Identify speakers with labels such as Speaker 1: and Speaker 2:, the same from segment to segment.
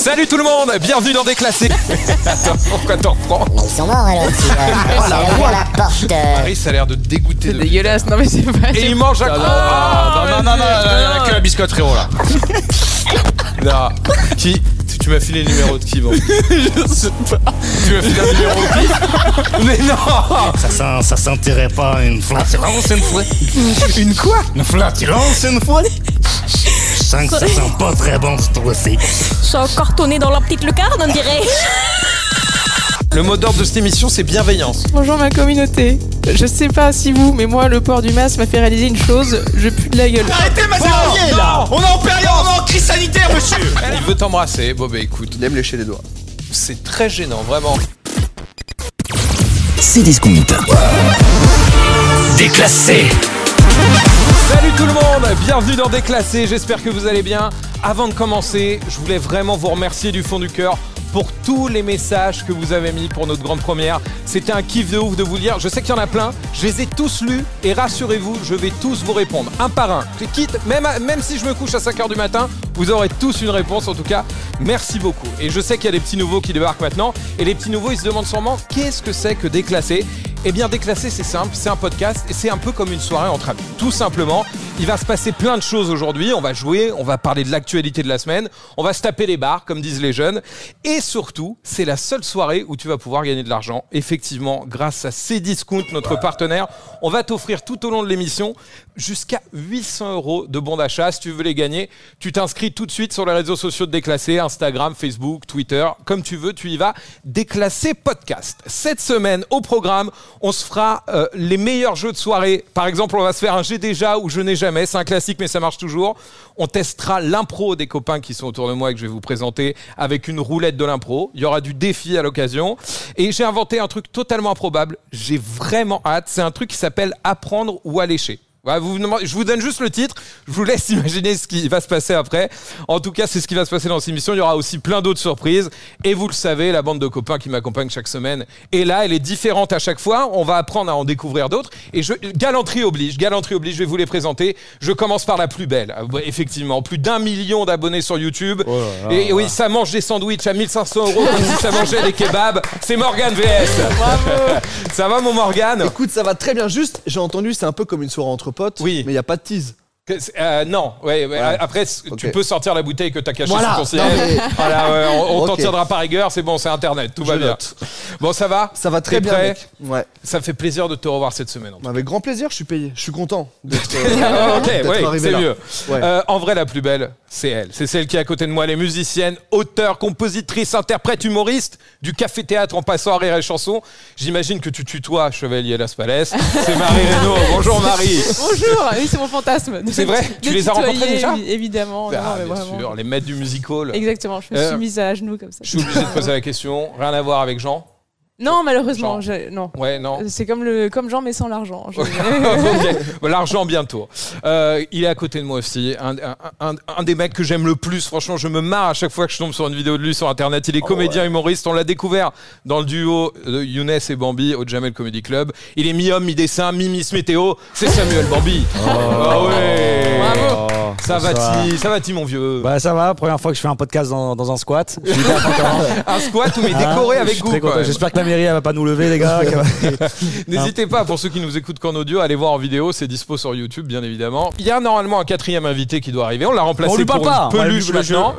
Speaker 1: Salut tout le monde, bienvenue dans Déclassé. Attends, pourquoi t'en reprends?
Speaker 2: Mais ils sont morts alors, à la porte.
Speaker 1: Marie, ça a l'air de dégoûter.
Speaker 3: C'est dégueulasse, non mais c'est pas...
Speaker 1: Et il mange à quoi?
Speaker 4: Non, que la biscotte frérot là.
Speaker 1: Non, qui? Tu m'as filé le numéro de qui, bon?
Speaker 4: Je sais pas.
Speaker 1: Tu m'as filé un numéro de qui? Mais non!
Speaker 4: Ça sentirait pas une flatulence une fois?
Speaker 1: Une quoi?
Speaker 4: Une flatulence une fois? Je sens que ça sent pas très bon ce trou-ci.
Speaker 5: Je suis encore tournée dans la petite lucarne, on dirait.
Speaker 1: Le mot d'ordre de cette émission, c'est bienveillance.
Speaker 3: Bonjour ma communauté. Je sais pas si vous, mais moi le port du masque m'a fait réaliser une chose, je pue de la gueule.
Speaker 4: Arrêtez ma salariée là! On est en période, on est en crise sanitaire monsieur!
Speaker 1: Il veut t'embrasser. Bon bah écoute,
Speaker 6: Il aime lécher les doigts.
Speaker 1: c'est très gênant, vraiment.
Speaker 7: Cdiscount. Déclassé.
Speaker 1: Salut tout le monde, bienvenue dans Déclassé, j'espère que vous allez bien. Avant de commencer, je voulais vraiment vous remercier du fond du cœur pour tous les messages que vous avez mis pour notre grande première. C'était un kiff de ouf de vous lire. Je sais qu'il y en a plein. Je les ai tous lus et rassurez-vous, je vais tous vous répondre un par un. Quitte, même si je me couche à 5h du matin, vous aurez tous une réponse. En tout cas, merci beaucoup. Et je sais qu'il y a des petits nouveaux qui débarquent maintenant. Et les petits nouveaux, ils se demandent sûrement qu'est-ce que c'est que Déclassé. Eh bien, Déclassé, c'est simple, c'est un podcast et c'est un peu comme une soirée entre amis. Tout simplement, il va se passer plein de choses aujourd'hui. On va jouer, on va parler de l'actualité de la semaine, on va se taper les barres, comme disent les jeunes. Et surtout, c'est la seule soirée où tu vas pouvoir gagner de l'argent. Effectivement, grâce à Cdiscount, notre partenaire, on va t'offrir tout au long de l'émission jusqu'à 800 € de bons d'achat. Si tu veux les gagner, tu t'inscris tout de suite sur les réseaux sociaux de Déclassé, Instagram, Facebook, Twitter, comme tu veux, tu y vas. Déclassé Podcast. Cette semaine, au programme, on se fera les meilleurs jeux de soirée. Par exemple, on va se faire un J'ai déjà ou Je n'ai jamais. C'est un classique, mais ça marche toujours. On testera l'impro des copains qui sont autour de moi et que je vais vous présenter avec une roulette de l'impro. Il y aura du défi à l'occasion. Et j'ai inventé un truc totalement improbable. J'ai vraiment hâte. C'est un truc qui s'appelle Apprendre ou Allécher. Ouais, je vous donne juste le titre, je vous laisse imaginer ce qui va se passer après. En tout cas, c'est ce qui va se passer dans cette émission. Il y aura aussi plein d'autres surprises. Et vous le savez, la bande de copains qui m'accompagne chaque semaine est là. Elle est différente à chaque fois. On va apprendre à en découvrir d'autres. Et galanterie oblige, je vais vous les présenter. Je commence par la plus belle. Effectivement, plus d'1 million d'abonnés sur YouTube. Oh là là. Et oui, ça mange des sandwichs à 1500 € comme si ça mangeait des kebabs. C'est Morgane VS.
Speaker 3: Bravo.
Speaker 1: Ça va mon Morgane?
Speaker 6: Écoute, ça va très bien. Juste, j'ai entendu, c'est un peu comme une soirée entre potes.
Speaker 1: Oui.
Speaker 6: Mais il n'y a pas de tease.
Speaker 1: Non, ouais. Après,
Speaker 6: okay.
Speaker 1: Tu peux sortir la bouteille que t'as cachée
Speaker 6: voilà.
Speaker 1: sous ton siège. Voilà, on t'en
Speaker 6: Okay.
Speaker 1: tiendra par rigueur, c'est bon, c'est internet, tout va bien. Bon, ça va?
Speaker 6: Ça va très bien,
Speaker 1: prêt?
Speaker 6: mec. Ouais.
Speaker 1: Ça fait plaisir de te revoir cette semaine.
Speaker 6: Avec grand plaisir, je suis payé. Je suis content d'être
Speaker 1: ok, ouais, c'est
Speaker 6: là.
Speaker 1: mieux.
Speaker 6: Ouais.
Speaker 1: En vrai, la plus belle, c'est elle. C'est celle qui est à côté de moi, elle est musicienne, auteure, compositrice, interprète, humoriste, du café-théâtre en passant à Rire et Chanson. J'imagine que tu tutoies Chevalier Las Palais. C'est Marie Reynaud. Bonjour Marie.
Speaker 3: Bonjour, oui c'est mon fantasme.
Speaker 1: C'est vrai? Tu les as rencontrés déjà?
Speaker 3: Évidemment, non, mais
Speaker 1: bien
Speaker 3: vraiment.
Speaker 1: sûr, les maîtres du musical.
Speaker 3: Exactement, je me suis mise à genoux comme ça.
Speaker 1: Je suis obligé de poser la question. Rien à voir avec Jean?
Speaker 3: Non, malheureusement,
Speaker 1: non. Ouais, non.
Speaker 3: C'est comme Jean, mais sans l'argent.
Speaker 1: Okay. L'argent bientôt. Il est à côté de moi aussi. Un des mecs que j'aime le plus. Franchement, je me marre à chaque fois que je tombe sur une vidéo de lui sur Internet. Il est comédien humoriste. On l'a découvert dans le duo de Younes et Bambi au Jamel Comedy Club. Il est mi-homme, mi-dessin, mi-miss météo. C'est Samuel Bambi. Ah ouais.
Speaker 3: Bravo.
Speaker 1: Ça va-t-il, mon vieux?
Speaker 8: Bah ça va, première fois que je fais un podcast dans un squat. Je suis hyper content.
Speaker 1: Un squat mais décoré avec goût.
Speaker 8: J'espère que la mairie elle va pas nous lever les gars.
Speaker 1: N'hésitez pas, pour ceux qui nous écoutent qu'en audio, allez voir en vidéo, c'est dispo sur YouTube bien évidemment. Il y a normalement un quatrième invité qui doit arriver, on l'a remplacé pour une peluche maintenant.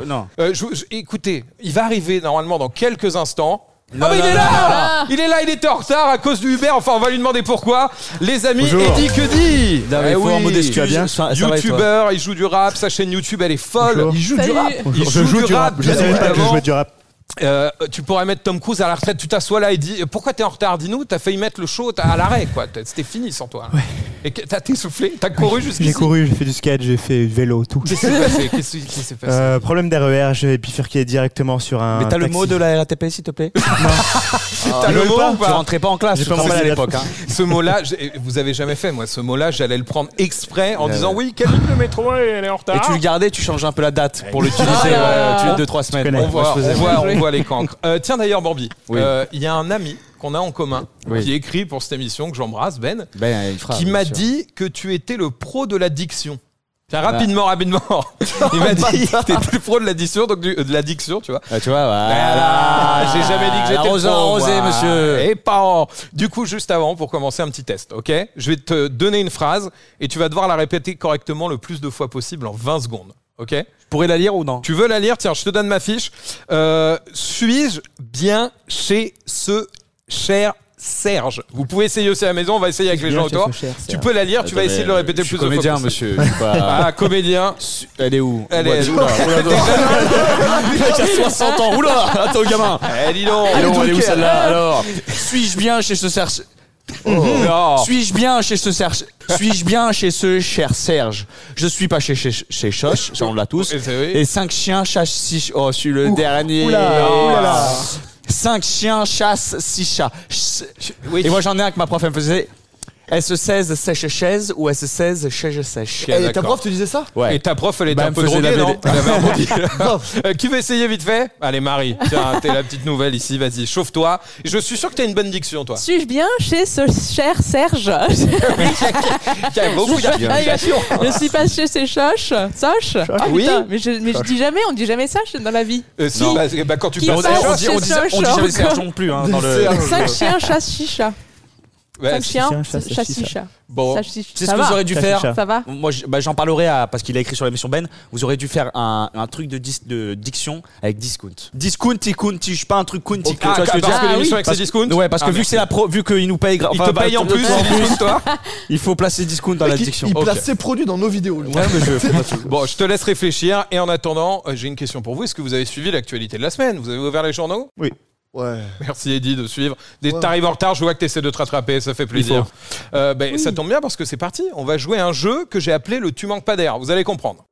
Speaker 1: Écoutez, il va arriver normalement dans quelques instants.
Speaker 8: Non,
Speaker 1: il est là. Il était en retard à cause du Uber. Enfin, on va lui demander pourquoi. Les amis, Eddie que dit?
Speaker 8: Modeste, tu vas bien?
Speaker 1: YouTuber, il joue du rap. Sa chaîne YouTube, elle est folle.
Speaker 8: Bonjour.
Speaker 1: Il joue du rap.
Speaker 8: Je joue du rap. Je savais pas que je jouais du rap.
Speaker 1: Tu pourrais mettre Tom Cruise à la retraite, tu t'assois là et dis pourquoi t'es en retard, dis-nous, t'as failli mettre le show à l'arrêt quoi, c'était fini sans toi.
Speaker 8: Ouais.
Speaker 1: Et t'as essoufflé, t'as couru jusqu'ici.
Speaker 8: J'ai couru, j'ai fait du skate, j'ai fait du vélo, tout.
Speaker 1: Qu'est-ce qui s'est passé?
Speaker 8: Problème d'RER, j'ai bifurqué directement sur un.
Speaker 4: Mais t'as
Speaker 8: taxi.
Speaker 4: le mot de la RATP s'il te plaît?
Speaker 1: T'as le mot ou pas?
Speaker 4: Tu rentrais pas en classe,
Speaker 8: j'ai pas
Speaker 4: mal à l'époque. Hein.
Speaker 1: Ce mot-là, vous avez jamais fait moi, ce mot-là, j'allais le prendre exprès en disant oui, quelle ligne de métro elle est en retard.
Speaker 4: Et tu le gardais, tu changes un peu la date pour l'utiliser toutes 2-3 semaines.
Speaker 1: On voit les cancres. Tiens d'ailleurs Bambi, il y a un ami qu'on a en commun qui écrit pour cette émission que j'embrasse, Ben,
Speaker 4: il fera,
Speaker 1: qui m'a dit que tu étais le pro de la diction. Tiens, rapidement. Il m'a dit que t'étais le pro de l'addiction, donc de l'addiction, tu vois.
Speaker 8: Tu vois,
Speaker 1: Voilà, j'ai jamais dit que j'étais le pro.
Speaker 8: Arrosé, monsieur.
Speaker 1: Et pas. Du coup, juste avant, pour commencer un petit test, ok ? Je vais te donner une phrase et tu vas devoir la répéter correctement le plus de fois possible en 20 secondes, ok ?
Speaker 8: Je pourrais la lire ou non ?
Speaker 1: Tu veux la lire ? Tiens, je te donne ma fiche. Suis-je bien chez ce cher Serge ? Vous pouvez essayer aussi à la maison, on va essayer avec les gens autour. Tu peux la lire, tu vas essayer de le répéter le plus de fois
Speaker 8: comédien,
Speaker 1: possible.
Speaker 8: monsieur. Je suis pas...
Speaker 1: Ah, comédien.
Speaker 8: Elle est où ?
Speaker 1: Elle est.
Speaker 8: Oula, il a 60 ans. Oula, attends, gamin.
Speaker 1: Dis donc.
Speaker 8: Elle est où celle-là ? Alors, suis-je bien chez ce Serge ?
Speaker 1: Non.
Speaker 8: Suis-je bien chez ce Serge ? Suis-je bien chez ce cher Serge ? Je suis pas chez Choche, ça on l'a tous. Et 5 chiens chassent 6. Oh, je suis le dernier.
Speaker 6: Oulala.
Speaker 8: 5 chiens chassent 6 chats.
Speaker 1: Oui.
Speaker 8: Et moi j'en ai un que ma prof elle me faisait. S16 sèche-chaise ou S16 chaise-sèche.
Speaker 6: Et ta prof te disait ça?
Speaker 8: Ouais.
Speaker 1: Et ta prof, elle était un
Speaker 8: elle
Speaker 1: peu
Speaker 8: me faisait
Speaker 1: droguée, non? Elle avait un bon deal. Qui veut essayer vite fait? Allez, Marie, tiens, t'es la petite nouvelle ici, vas-y, chauffe-toi. Je suis sûr que t'as une bonne diction, toi.
Speaker 3: Suis-je bien chez ce cher Serge?
Speaker 1: Qui a beaucoup d'applications.
Speaker 3: Je suis pas chez ces choches. Soche? Ah,
Speaker 1: Oui.
Speaker 3: putain, mais je dis jamais, on dit jamais ça dans la vie.
Speaker 1: Si, bah, quand tu
Speaker 3: Qui
Speaker 1: passes
Speaker 3: passe
Speaker 1: à
Speaker 3: chez
Speaker 8: On dit jamais Serge non plus hein, dans le.
Speaker 3: 5 chiens chassent chicha.
Speaker 1: Ouais,
Speaker 3: 5 chiens
Speaker 6: chassent
Speaker 3: chassent
Speaker 6: chicha.
Speaker 3: chicha.
Speaker 1: Bon.
Speaker 3: Chassent chicha.
Speaker 8: C'est ce
Speaker 3: Ça
Speaker 8: que
Speaker 3: va.
Speaker 8: vous aurez dû faire.
Speaker 3: Ça va?
Speaker 8: Moi, j'en parlerai parce qu'il a écrit sur l'émission Ben. Vous aurez dû faire un truc de diction avec discount. Discount, je suis pas un truc count.
Speaker 1: Ah, parce que l'émission avec ses discounts.
Speaker 8: Ouais, parce que vu que c'est vu qu'il nous paye,
Speaker 1: Il te paye en plus, discount, toi.
Speaker 8: il faut placer discount dans la diction.
Speaker 6: Il place
Speaker 1: Ok.
Speaker 6: ses produits dans nos vidéos. lui.
Speaker 8: Ouais, mais je
Speaker 1: Bon, je te laisse réfléchir. Et en attendant, j'ai une question pour vous. Est-ce que vous avez suivi l'actualité de la semaine? Vous avez ouvert les journaux?
Speaker 6: Ouais.
Speaker 1: Merci Eddy de suivre. Dès que
Speaker 6: Ouais.
Speaker 1: t'arrives en retard, je vois que t'essaies de te rattraper, ça fait plaisir. Ça tombe bien parce que c'est parti. On va jouer à un jeu que j'ai appelé le Tu manques pas d'air. Vous allez comprendre.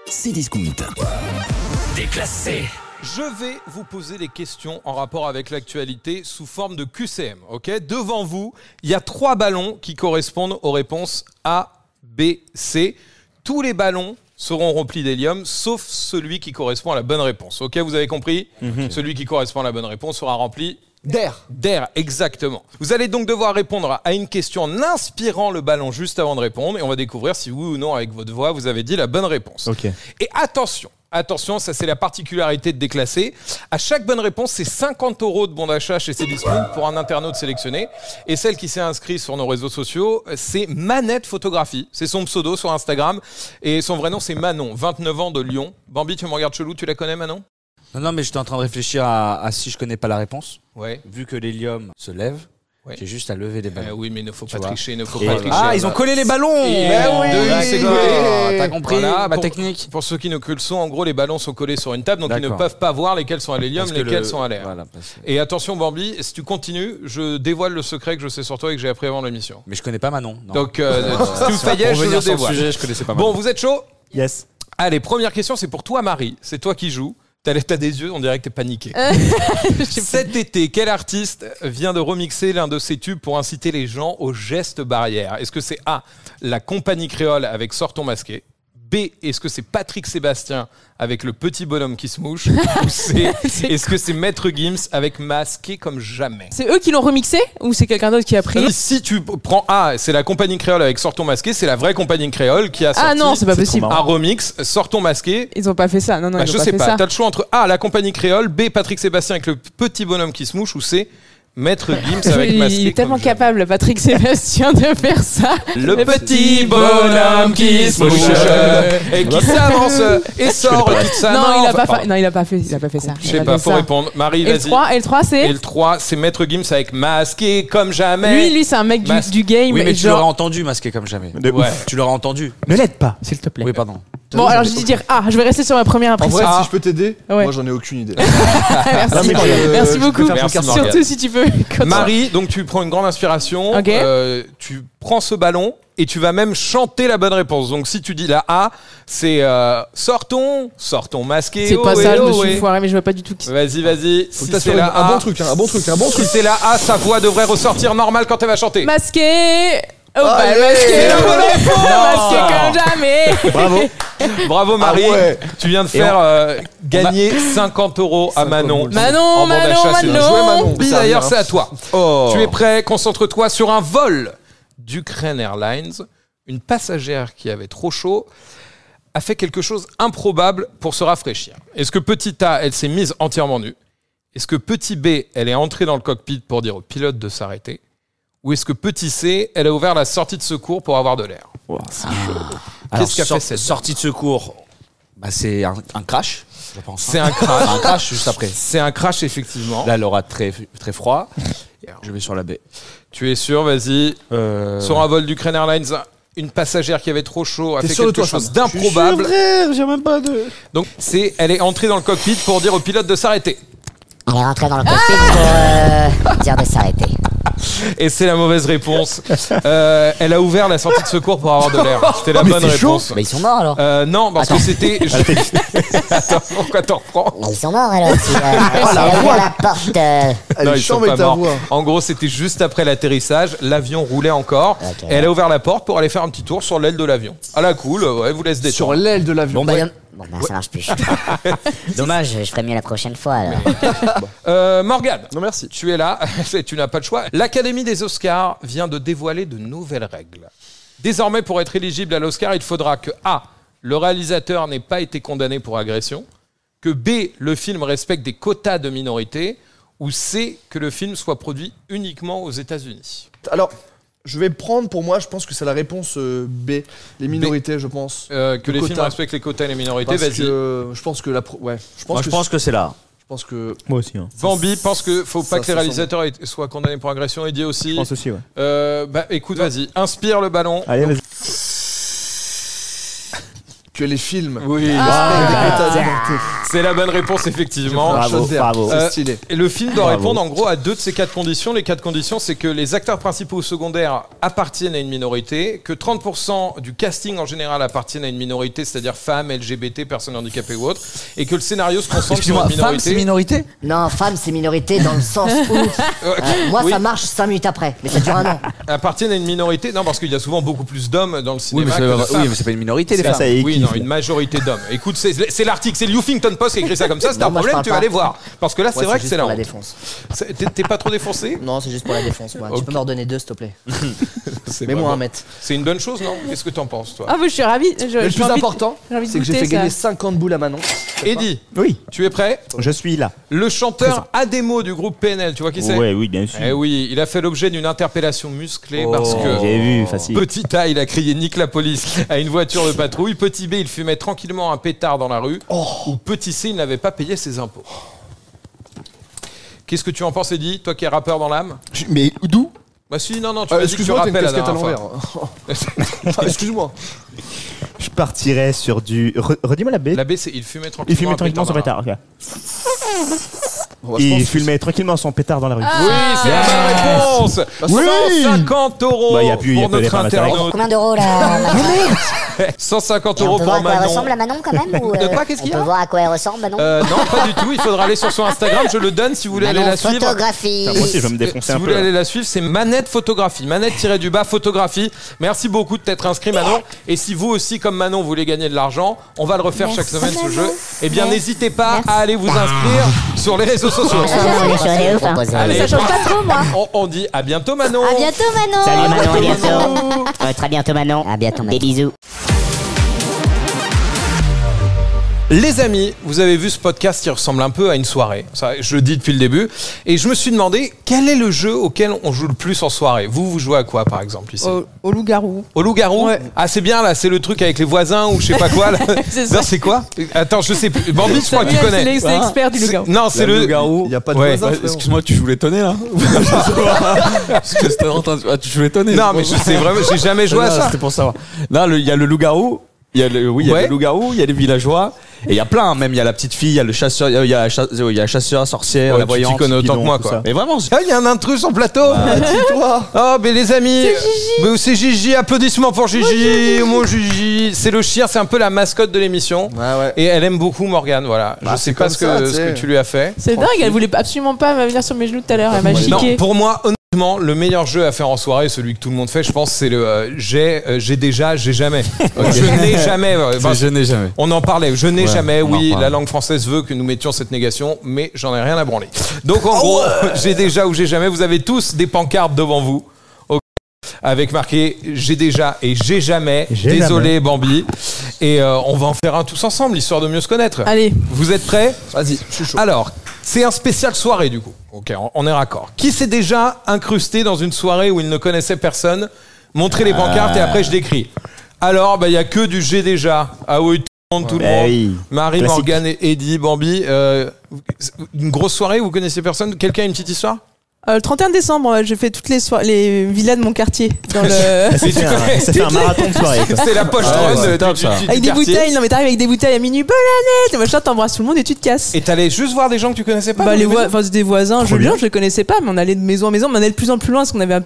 Speaker 4: C'est discount. Déclassé.
Speaker 1: Je vais vous poser des questions en rapport avec l'actualité sous forme de QCM. Ok ? Devant vous, il y a 3 ballons qui correspondent aux réponses A, B, C. Tous les ballons seront remplis d'hélium, sauf celui qui correspond à la bonne réponse. Ok, vous avez compris ? Celui qui correspond à la bonne réponse sera rempli d'air, exactement. Vous allez donc devoir répondre à une question en inspirant le ballon juste avant de répondre, et on va découvrir si oui ou non, avec votre voix, vous avez dit la bonne réponse.
Speaker 8: Ok.
Speaker 1: Et attention, ça c'est la particularité de Déclassé. À chaque bonne réponse, c'est 50 € de bon d'achat chez Cdiscount pour un internaute sélectionné. Et celle qui s'est inscrite sur nos réseaux sociaux, c'est Manette Photographie. C'est son pseudo sur Instagram. Et son vrai nom, c'est Manon, 29 ans de Lyon. Bambi, tu me regardes chelou, tu la connais Manon?
Speaker 8: Non, mais j'étais en train de réfléchir à si je connais pas la réponse.
Speaker 1: Ouais.
Speaker 8: Vu que l'hélium se lève,
Speaker 1: Ouais.
Speaker 8: j'ai juste à lever les ballons.
Speaker 1: Oui, mais il ne faut
Speaker 8: Tu
Speaker 1: pas
Speaker 8: vois.
Speaker 1: tricher, il ne faut
Speaker 8: Et-
Speaker 1: pas tricher.
Speaker 8: Ah, ils ont collé les ballons.
Speaker 1: Et
Speaker 8: oui,
Speaker 1: c'est
Speaker 8: d'accord.
Speaker 1: collé.
Speaker 8: T'as compris
Speaker 1: Voilà,
Speaker 8: ma
Speaker 1: pour-
Speaker 8: technique.
Speaker 1: Pour ceux qui ne que le sont, en gros, les ballons sont collés sur une table, donc ils ne
Speaker 8: D'accord.
Speaker 1: peuvent pas voir lesquels sont à l'hélium,
Speaker 8: Parce que
Speaker 1: lesquels
Speaker 8: le-
Speaker 1: sont à l'air.
Speaker 8: Voilà, parce que-
Speaker 1: Et attention Bambi, si tu continues, je dévoile le secret que je sais sur toi et que j'ai appris avant l'émission.
Speaker 8: Mais je connais pas Manon. Non.
Speaker 1: Donc, si tu me fais yes,
Speaker 8: pour
Speaker 1: je
Speaker 8: revenir
Speaker 1: le
Speaker 8: sur le
Speaker 1: dévoile.
Speaker 8: sujet, je connaissais pas
Speaker 1: Bon,
Speaker 8: Manon.
Speaker 1: vous êtes chaud?
Speaker 6: Yes.
Speaker 1: Allez, première question, c'est pour toi Marie. C'est toi qui joues. T'as des yeux, on dirait que t'es paniqué. Cet été, quel artiste vient de remixer l'un de ses tubes pour inciter les gens aux gestes barrières? Est-ce que c'est A, la compagnie créole avec Sors ton masqué? B, est-ce que c'est Patrick Sébastien avec le petit bonhomme qui se mouche? Ou C, est-ce que c'est Maître Gims avec Masqué comme jamais?
Speaker 3: C'est eux qui l'ont remixé ou c'est quelqu'un d'autre qui a pris?
Speaker 1: Si tu prends A, c'est la compagnie créole avec Sors ton masqué, c'est la vraie compagnie créole qui a sorti
Speaker 3: Ah non, c'est pas possible.
Speaker 1: un remix, Sors ton masqué.
Speaker 3: Ils ont pas fait ça. Non,
Speaker 1: Bah,
Speaker 3: ils
Speaker 1: je
Speaker 3: ont
Speaker 1: sais
Speaker 3: pas
Speaker 1: pas,
Speaker 3: fait ça.
Speaker 1: t'as le choix entre A, la compagnie créole, B, Patrick Sébastien avec le petit bonhomme qui se mouche, ou C, Maître Gims avec Masqué.
Speaker 3: Il est tellement
Speaker 1: comme jamais.
Speaker 3: capable, Patrick Sébastien, de faire ça.
Speaker 1: Le petit bonhomme qui se mouche et qui s'avance et sort toute sa main.
Speaker 3: Non, il a pas
Speaker 1: Enfin,
Speaker 3: fait. Non, il a pas fait ça.
Speaker 1: je sais pas, faut répondre. Marie,
Speaker 3: Et le
Speaker 1: vas-y.
Speaker 3: 3,
Speaker 1: Et le 3, c'est Maître Gims avec Masqué comme jamais.
Speaker 3: Lui, c'est un mec
Speaker 1: Masque.
Speaker 3: du game.
Speaker 8: Oui, mais
Speaker 3: et
Speaker 8: tu l'auras
Speaker 3: genre...
Speaker 8: entendu masqué comme jamais.
Speaker 1: Ouais.
Speaker 8: Tu l'auras entendu.
Speaker 6: Ne l'aide pas, s'il te plaît.
Speaker 8: Oui, pardon.
Speaker 3: Bon, alors j'ai dit dire ah, je vais rester sur ma première
Speaker 6: En
Speaker 3: impression.
Speaker 6: vrai,
Speaker 1: Ah.
Speaker 6: si je peux t'aider,
Speaker 3: Ouais.
Speaker 6: moi j'en ai aucune idée.
Speaker 3: Merci,
Speaker 6: mais
Speaker 3: merci
Speaker 6: je
Speaker 3: beaucoup.
Speaker 6: préfère
Speaker 1: Merci, Morgane.
Speaker 3: Surtout si tu peux.
Speaker 1: Marie, donc tu prends une grande inspiration,
Speaker 3: Ok.
Speaker 1: Tu prends ce ballon et tu vas même chanter la bonne réponse. Donc si tu dis la A, c'est sortons masqué.
Speaker 3: C'est pas
Speaker 1: oh,
Speaker 3: ça,
Speaker 1: eh,
Speaker 3: je me
Speaker 1: oh,
Speaker 3: suis
Speaker 1: eh.
Speaker 3: foiré, mais je vois pas du tout qui.
Speaker 1: Vas-y.
Speaker 6: Faut
Speaker 1: Si
Speaker 6: que t'assures
Speaker 1: c'est la
Speaker 6: un
Speaker 1: A,
Speaker 6: bon truc, un bon truc.
Speaker 1: Si c'est la A, sa voix devrait ressortir normale quand elle va chanter.
Speaker 3: Masqué. Oh, bah,
Speaker 6: Allez,
Speaker 3: masqué.
Speaker 6: c'est la bonne
Speaker 3: Masqué comme jamais.
Speaker 8: Bravo.
Speaker 1: Bravo Marie,
Speaker 6: Ah ouais.
Speaker 1: tu viens de faire gagner 50 € à Manon.
Speaker 3: Manon,
Speaker 1: En bon
Speaker 3: Manon,
Speaker 1: d'achat, c'est
Speaker 3: Manon.
Speaker 1: bien joué,
Speaker 6: Manon.
Speaker 1: Puis
Speaker 6: Ça
Speaker 1: d'ailleurs,
Speaker 6: vient.
Speaker 1: c'est à toi.
Speaker 8: Oh.
Speaker 1: Tu es prêt? Concentre-toi sur un vol d'Ukraine Airlines une passagère qui avait trop chaud a fait quelque chose improbable pour se rafraîchir. Est-ce que petit A, elle s'est mise entièrement nue? Est-ce que petit B, elle est entrée dans le cockpit pour dire au pilote de s'arrêter? Ou est-ce que petit C, elle a ouvert la sortie de secours pour avoir de l'air?
Speaker 8: Qu'est-ce
Speaker 1: qu'a fait cette
Speaker 8: sortie de secours? C'est un crash, je pense.
Speaker 1: C'est un crash.
Speaker 8: Un crash juste après.
Speaker 1: C'est un crash, effectivement.
Speaker 8: Là, elle aura très, très froid. Je vais sur la baie.
Speaker 1: Tu es sûr? Vas-y. Sur un vol d'Ukraine Airlines, une passagère qui avait trop chaud a fait quelque chose d'improbable.
Speaker 6: Frère, j'ai même pas de...
Speaker 1: Donc, elle est entrée dans le cockpit pour dire au pilote de s'arrêter.
Speaker 2: Elle est rentrée dans le cockpit pour dire de s'arrêter.
Speaker 1: Et c'est la mauvaise réponse. Elle a ouvert la sortie de secours pour avoir de l'air. C'était la bonne réponse.
Speaker 2: Ils sont morts alors.
Speaker 1: Non, parce que c'était... Attends, pourquoi t'en reprends?
Speaker 2: Ils sont morts alors. Elle a ouvert la porte.
Speaker 6: Elle est chiante avec ta voix.
Speaker 1: En gros, c'était juste après l'atterrissage. L'avion roulait encore.
Speaker 2: Okay.
Speaker 1: Et elle a ouvert la porte pour aller faire un petit tour sur l'aile de l'avion. À la cool, ouais, vous laisse détendre.
Speaker 6: Sur l'aile de l'avion.
Speaker 2: Bon, ça marche plus. Dommage, je ferai mieux la prochaine fois alors.
Speaker 1: Morgane,
Speaker 6: Non, merci.
Speaker 1: tu es là, tu n'as pas le choix. L'Académie des Oscars vient de dévoiler de nouvelles règles. Désormais, pour être éligible à l'Oscar, il faudra que A, le réalisateur n'ait pas été condamné pour agression, que B, le film respecte des quotas de minorités, ou C, que le film soit produit uniquement aux États-Unis.
Speaker 6: Alors, je vais prendre pour moi, je pense que c'est la réponse B. Les minorités, je pense.
Speaker 1: Que les films respectent les quotas et les minorités,
Speaker 6: Parce
Speaker 1: vas-y.
Speaker 6: que je pense que
Speaker 8: Je pense que c'est là.
Speaker 6: Je pense que...
Speaker 7: Moi aussi. Hein.
Speaker 1: Bambi pense que faut pas
Speaker 6: Ça,
Speaker 1: que les
Speaker 6: ça
Speaker 1: réalisateurs soient condamnés pour agression. Eddie aussi.
Speaker 7: Je pense aussi, ouais.
Speaker 1: Écoute, vas-y, inspire le ballon.
Speaker 7: Allez, vas-y.
Speaker 6: Que les films...
Speaker 1: Oui, c'est la bonne réponse, effectivement.
Speaker 7: Bravo.
Speaker 6: C'est stylé.
Speaker 1: Et le film doit
Speaker 7: Bravo.
Speaker 1: répondre en gros à 2 de ces 4 conditions. Les 4 conditions, c'est que les acteurs principaux ou secondaires appartiennent à une minorité, que 30% du casting en général appartiennent à une minorité, c'est-à-dire femmes, LGBT, personnes handicapées ou autres, et que le scénario se concentre sur une
Speaker 8: Excuse-moi, femme, c'est
Speaker 1: minorité.
Speaker 8: minorité?
Speaker 2: Non, femme, c'est minorité dans le sens où. Moi,
Speaker 1: Oui.
Speaker 2: ça marche 5 minutes après, mais ça dure un an.
Speaker 1: Appartiennent à une minorité. Non, parce qu'il y a souvent beaucoup plus d'hommes dans le
Speaker 8: Oui,
Speaker 1: cinéma
Speaker 8: mais
Speaker 1: que de femmes.
Speaker 8: c'est pas une minorité, les
Speaker 7: Ça,
Speaker 8: femmes.
Speaker 7: ça
Speaker 1: Oui,
Speaker 7: équipe.
Speaker 1: non, une majorité d'hommes. Écoute, c'est l'article, c'est le Huffington Post qui a écrit ça comme ça. C'est
Speaker 2: Non,
Speaker 1: un
Speaker 2: moi, je
Speaker 1: problème,
Speaker 2: parle
Speaker 1: tu vas
Speaker 2: pas.
Speaker 1: aller voir. Parce que là, c'est vrai que
Speaker 2: juste
Speaker 1: c'est la
Speaker 2: pour la
Speaker 1: honte.
Speaker 2: défense.
Speaker 1: T'es pas trop défoncé?
Speaker 2: Non, c'est juste pour la défense, moi.
Speaker 1: Ok.
Speaker 2: Tu peux m'en redonner 2, s'il te plaît.
Speaker 1: C'est
Speaker 2: Mets-moi
Speaker 1: vraiment-
Speaker 2: un mètre.
Speaker 1: C'est une bonne chose, non? Qu'est-ce que t'en penses, toi?
Speaker 3: Ah, moi je suis ravie.
Speaker 6: Mais le plus important, c'est que j'ai fait gagner 50 boules à Manon.
Speaker 1: Eddie,
Speaker 7: Oui,
Speaker 1: tu es prêt?
Speaker 7: je suis là.
Speaker 1: Le chanteur Ademo du groupe PNL, tu vois qui c'est?
Speaker 7: Ouais, oui, bien sûr.
Speaker 1: Eh oui, il a fait l'objet d'une interpellation musclée parce que
Speaker 7: J'ai vu, facile.
Speaker 1: petit A, il a crié nique la police à une voiture de patrouille. Petit B, il fumait tranquillement un pétard dans la rue. Ou petit C, il n'avait pas payé ses impôts. Qu'est-ce que tu en penses, Eddie? Toi qui es rappeur dans l'âme?
Speaker 6: Mais d'où?
Speaker 1: Bah si, non, tu m'as dit que tu
Speaker 6: Excuse-moi, t'as une
Speaker 1: rappelles la
Speaker 6: casquette à
Speaker 1: dernière
Speaker 6: l'envers.
Speaker 1: fois.
Speaker 6: Excuse-moi.
Speaker 7: Je partirais sur du. Redis-moi la baie.
Speaker 1: La B, c'est il fumait tranquillement.
Speaker 7: Il fumait
Speaker 1: un
Speaker 7: tranquillement son
Speaker 1: pétard.
Speaker 7: pétard. Ok.
Speaker 6: Bon, je pense
Speaker 7: Il
Speaker 6: que
Speaker 7: fumait tranquillement son pétard dans la rue.
Speaker 1: Oui, c'est la bonne réponse.
Speaker 7: Oui.
Speaker 1: 150 €
Speaker 7: Bah, y a plus
Speaker 1: pour notre
Speaker 7: pas d'intérêt.
Speaker 1: internaute.
Speaker 2: Combien d'euros là
Speaker 1: 150
Speaker 2: Et on
Speaker 1: €
Speaker 2: peut
Speaker 1: pour
Speaker 2: voir à quoi elle
Speaker 1: Manon.
Speaker 2: ressemble la Manon quand même ou,
Speaker 1: De quoi, qu'est-ce qu'il y a
Speaker 2: On peut voir à quoi elle ressemble Manon
Speaker 1: Non, pas du tout. Il faudra aller sur son Instagram. Je le donne si vous voulez aller
Speaker 2: Manon
Speaker 1: la suivre.
Speaker 2: photographie.
Speaker 7: Moi aussi, je vais me
Speaker 1: Si
Speaker 7: défoncer
Speaker 1: vous
Speaker 7: un peu.
Speaker 1: voulez
Speaker 7: là.
Speaker 1: aller la suivre, c'est Manette Photographie. Manette-du-bas photographie. Merci beaucoup de t'être inscrit, Manon. Et si vous aussi, comme Manon, voulez gagner de l'argent, on va le refaire chaque semaine, ce jeu. Eh bien, n'hésitez pas à aller vous inscrire sur les réseaux sociaux. Allez,
Speaker 5: Ça change pas trop, moi.
Speaker 1: on dit à bientôt, Manon.
Speaker 5: À bientôt, Manon.
Speaker 2: Salut Manon, à bientôt. Très bientôt Manon. À bientôt Manon. Des bisous.
Speaker 1: Les amis, vous avez vu ce podcast qui ressemble un peu à une soirée. Ça, je le dis depuis le début. Et je me suis demandé, quel est le jeu auquel on joue le plus en soirée? Vous jouez à quoi, par exemple, ici?
Speaker 3: Au loup-garou.
Speaker 1: Au loup-garou?
Speaker 3: Ouais.
Speaker 1: Ah, c'est bien, là, c'est le truc avec les voisins ou je sais pas quoi, là.
Speaker 3: C'est ça.
Speaker 1: Non, c'est quoi? Attends, je sais plus. Bambi, je crois que tu
Speaker 3: Samuel,
Speaker 1: connais.
Speaker 3: c'est l'expert du loup-garou.
Speaker 1: Non, c'est le...
Speaker 8: loup-garou.
Speaker 6: Il n'y a pas de
Speaker 1: Ouais.
Speaker 6: voisins, frérot.
Speaker 8: Excuse-moi, tu joues l'étonné là? Parce que c'était entendu. Ah, tu joues l'étonné?
Speaker 1: Non, mais je sais vraiment, j'ai jamais joué à ça.
Speaker 8: C'était pour savoir. Là, il y a le loup-garou. Il y a le
Speaker 1: Ouais.
Speaker 8: loup-garou, il y a les villageois, et il y a plein, même il y a la petite fille, il y a le chasseur, il y a la chasseur, sorcière,
Speaker 1: Ouais,
Speaker 8: la
Speaker 1: tu
Speaker 8: voyante.
Speaker 1: t'y connais autant que moi,
Speaker 7: tout
Speaker 1: quoi.
Speaker 7: ça.
Speaker 8: Mais vraiment,
Speaker 1: Ah, il y a un intrus sur le plateau.
Speaker 6: Dis-toi.
Speaker 1: Oh, mais les amis, c'est Gigi. Applaudissements pour Gigi. Mon Gigi, c'est le chien, c'est un peu la mascotte de l'émission.
Speaker 6: Ouais.
Speaker 1: Et elle aime beaucoup Morgane, voilà.
Speaker 6: Bah,
Speaker 1: je sais
Speaker 6: c'est
Speaker 1: pas
Speaker 6: comme
Speaker 1: ce que,
Speaker 6: ça, tu
Speaker 1: ce
Speaker 6: sais.
Speaker 1: que tu lui as fait.
Speaker 3: C'est dingue, elle voulait absolument pas venir sur mes genoux tout à l'heure. Elle m'a
Speaker 1: Non,
Speaker 3: chiqué.
Speaker 1: pour moi, honnêtement, le meilleur jeu à faire en soirée, celui que tout le monde fait, je pense, c'est le j'ai déjà, j'ai jamais. Je n'ai jamais.
Speaker 8: je n'ai jamais.
Speaker 1: On en parlait. Je n'ai
Speaker 8: Ouais,
Speaker 1: jamais.
Speaker 8: on en
Speaker 1: Oui,
Speaker 8: parle.
Speaker 1: la langue française veut que nous mettions cette négation, mais j'en ai rien à branler. Donc en gros, j'ai déjà ou j'ai jamais. Vous avez tous des pancartes devant vous. Ok. avec marqué j'ai déjà et j'ai jamais.
Speaker 7: J'ai
Speaker 1: Désolé
Speaker 7: jamais.
Speaker 1: Bambi. Et on va en faire un tous ensemble, histoire de mieux se connaître.
Speaker 3: Allez.
Speaker 1: Vous êtes prêts?
Speaker 6: Vas-y, je suis chaud.
Speaker 1: Alors, c'est un spécial soirée du coup. Ok, on est raccord. Qui s'est déjà incrusté dans une soirée où il ne connaissait personne? Montrez les pancartes et après je décris. Alors, il y a que du j'ai déjà. Ah oui, tout le monde.
Speaker 7: Oui.
Speaker 1: Marie,
Speaker 7: Classique.
Speaker 1: Morgane et Eddie, Bambi. Une grosse soirée, vous connaissez personne? Quelqu'un a une petite histoire?
Speaker 3: Le 31 décembre, j'ai fait toutes les villas de mon quartier. Dans le...
Speaker 7: Ça fait un marathon de soirée. quoi.
Speaker 1: C'est la poche run
Speaker 8: c'est
Speaker 1: du
Speaker 8: top, ça.
Speaker 3: Avec des
Speaker 1: quartier.
Speaker 3: bouteilles, non mais t'arrives avec des bouteilles à minuit, bonne année, machin, t'embrasses tout le monde et tu te casses.
Speaker 1: Et t'allais juste voir des gens que tu connaissais pas?
Speaker 3: Bah,
Speaker 1: dans
Speaker 3: les
Speaker 1: les maisons
Speaker 3: enfin, c'est des voisins,
Speaker 7: Trop
Speaker 3: Julien,
Speaker 7: bien.
Speaker 3: je les connaissais pas, mais on allait de maison en maison, mais on allait de plus en plus loin parce qu'on avait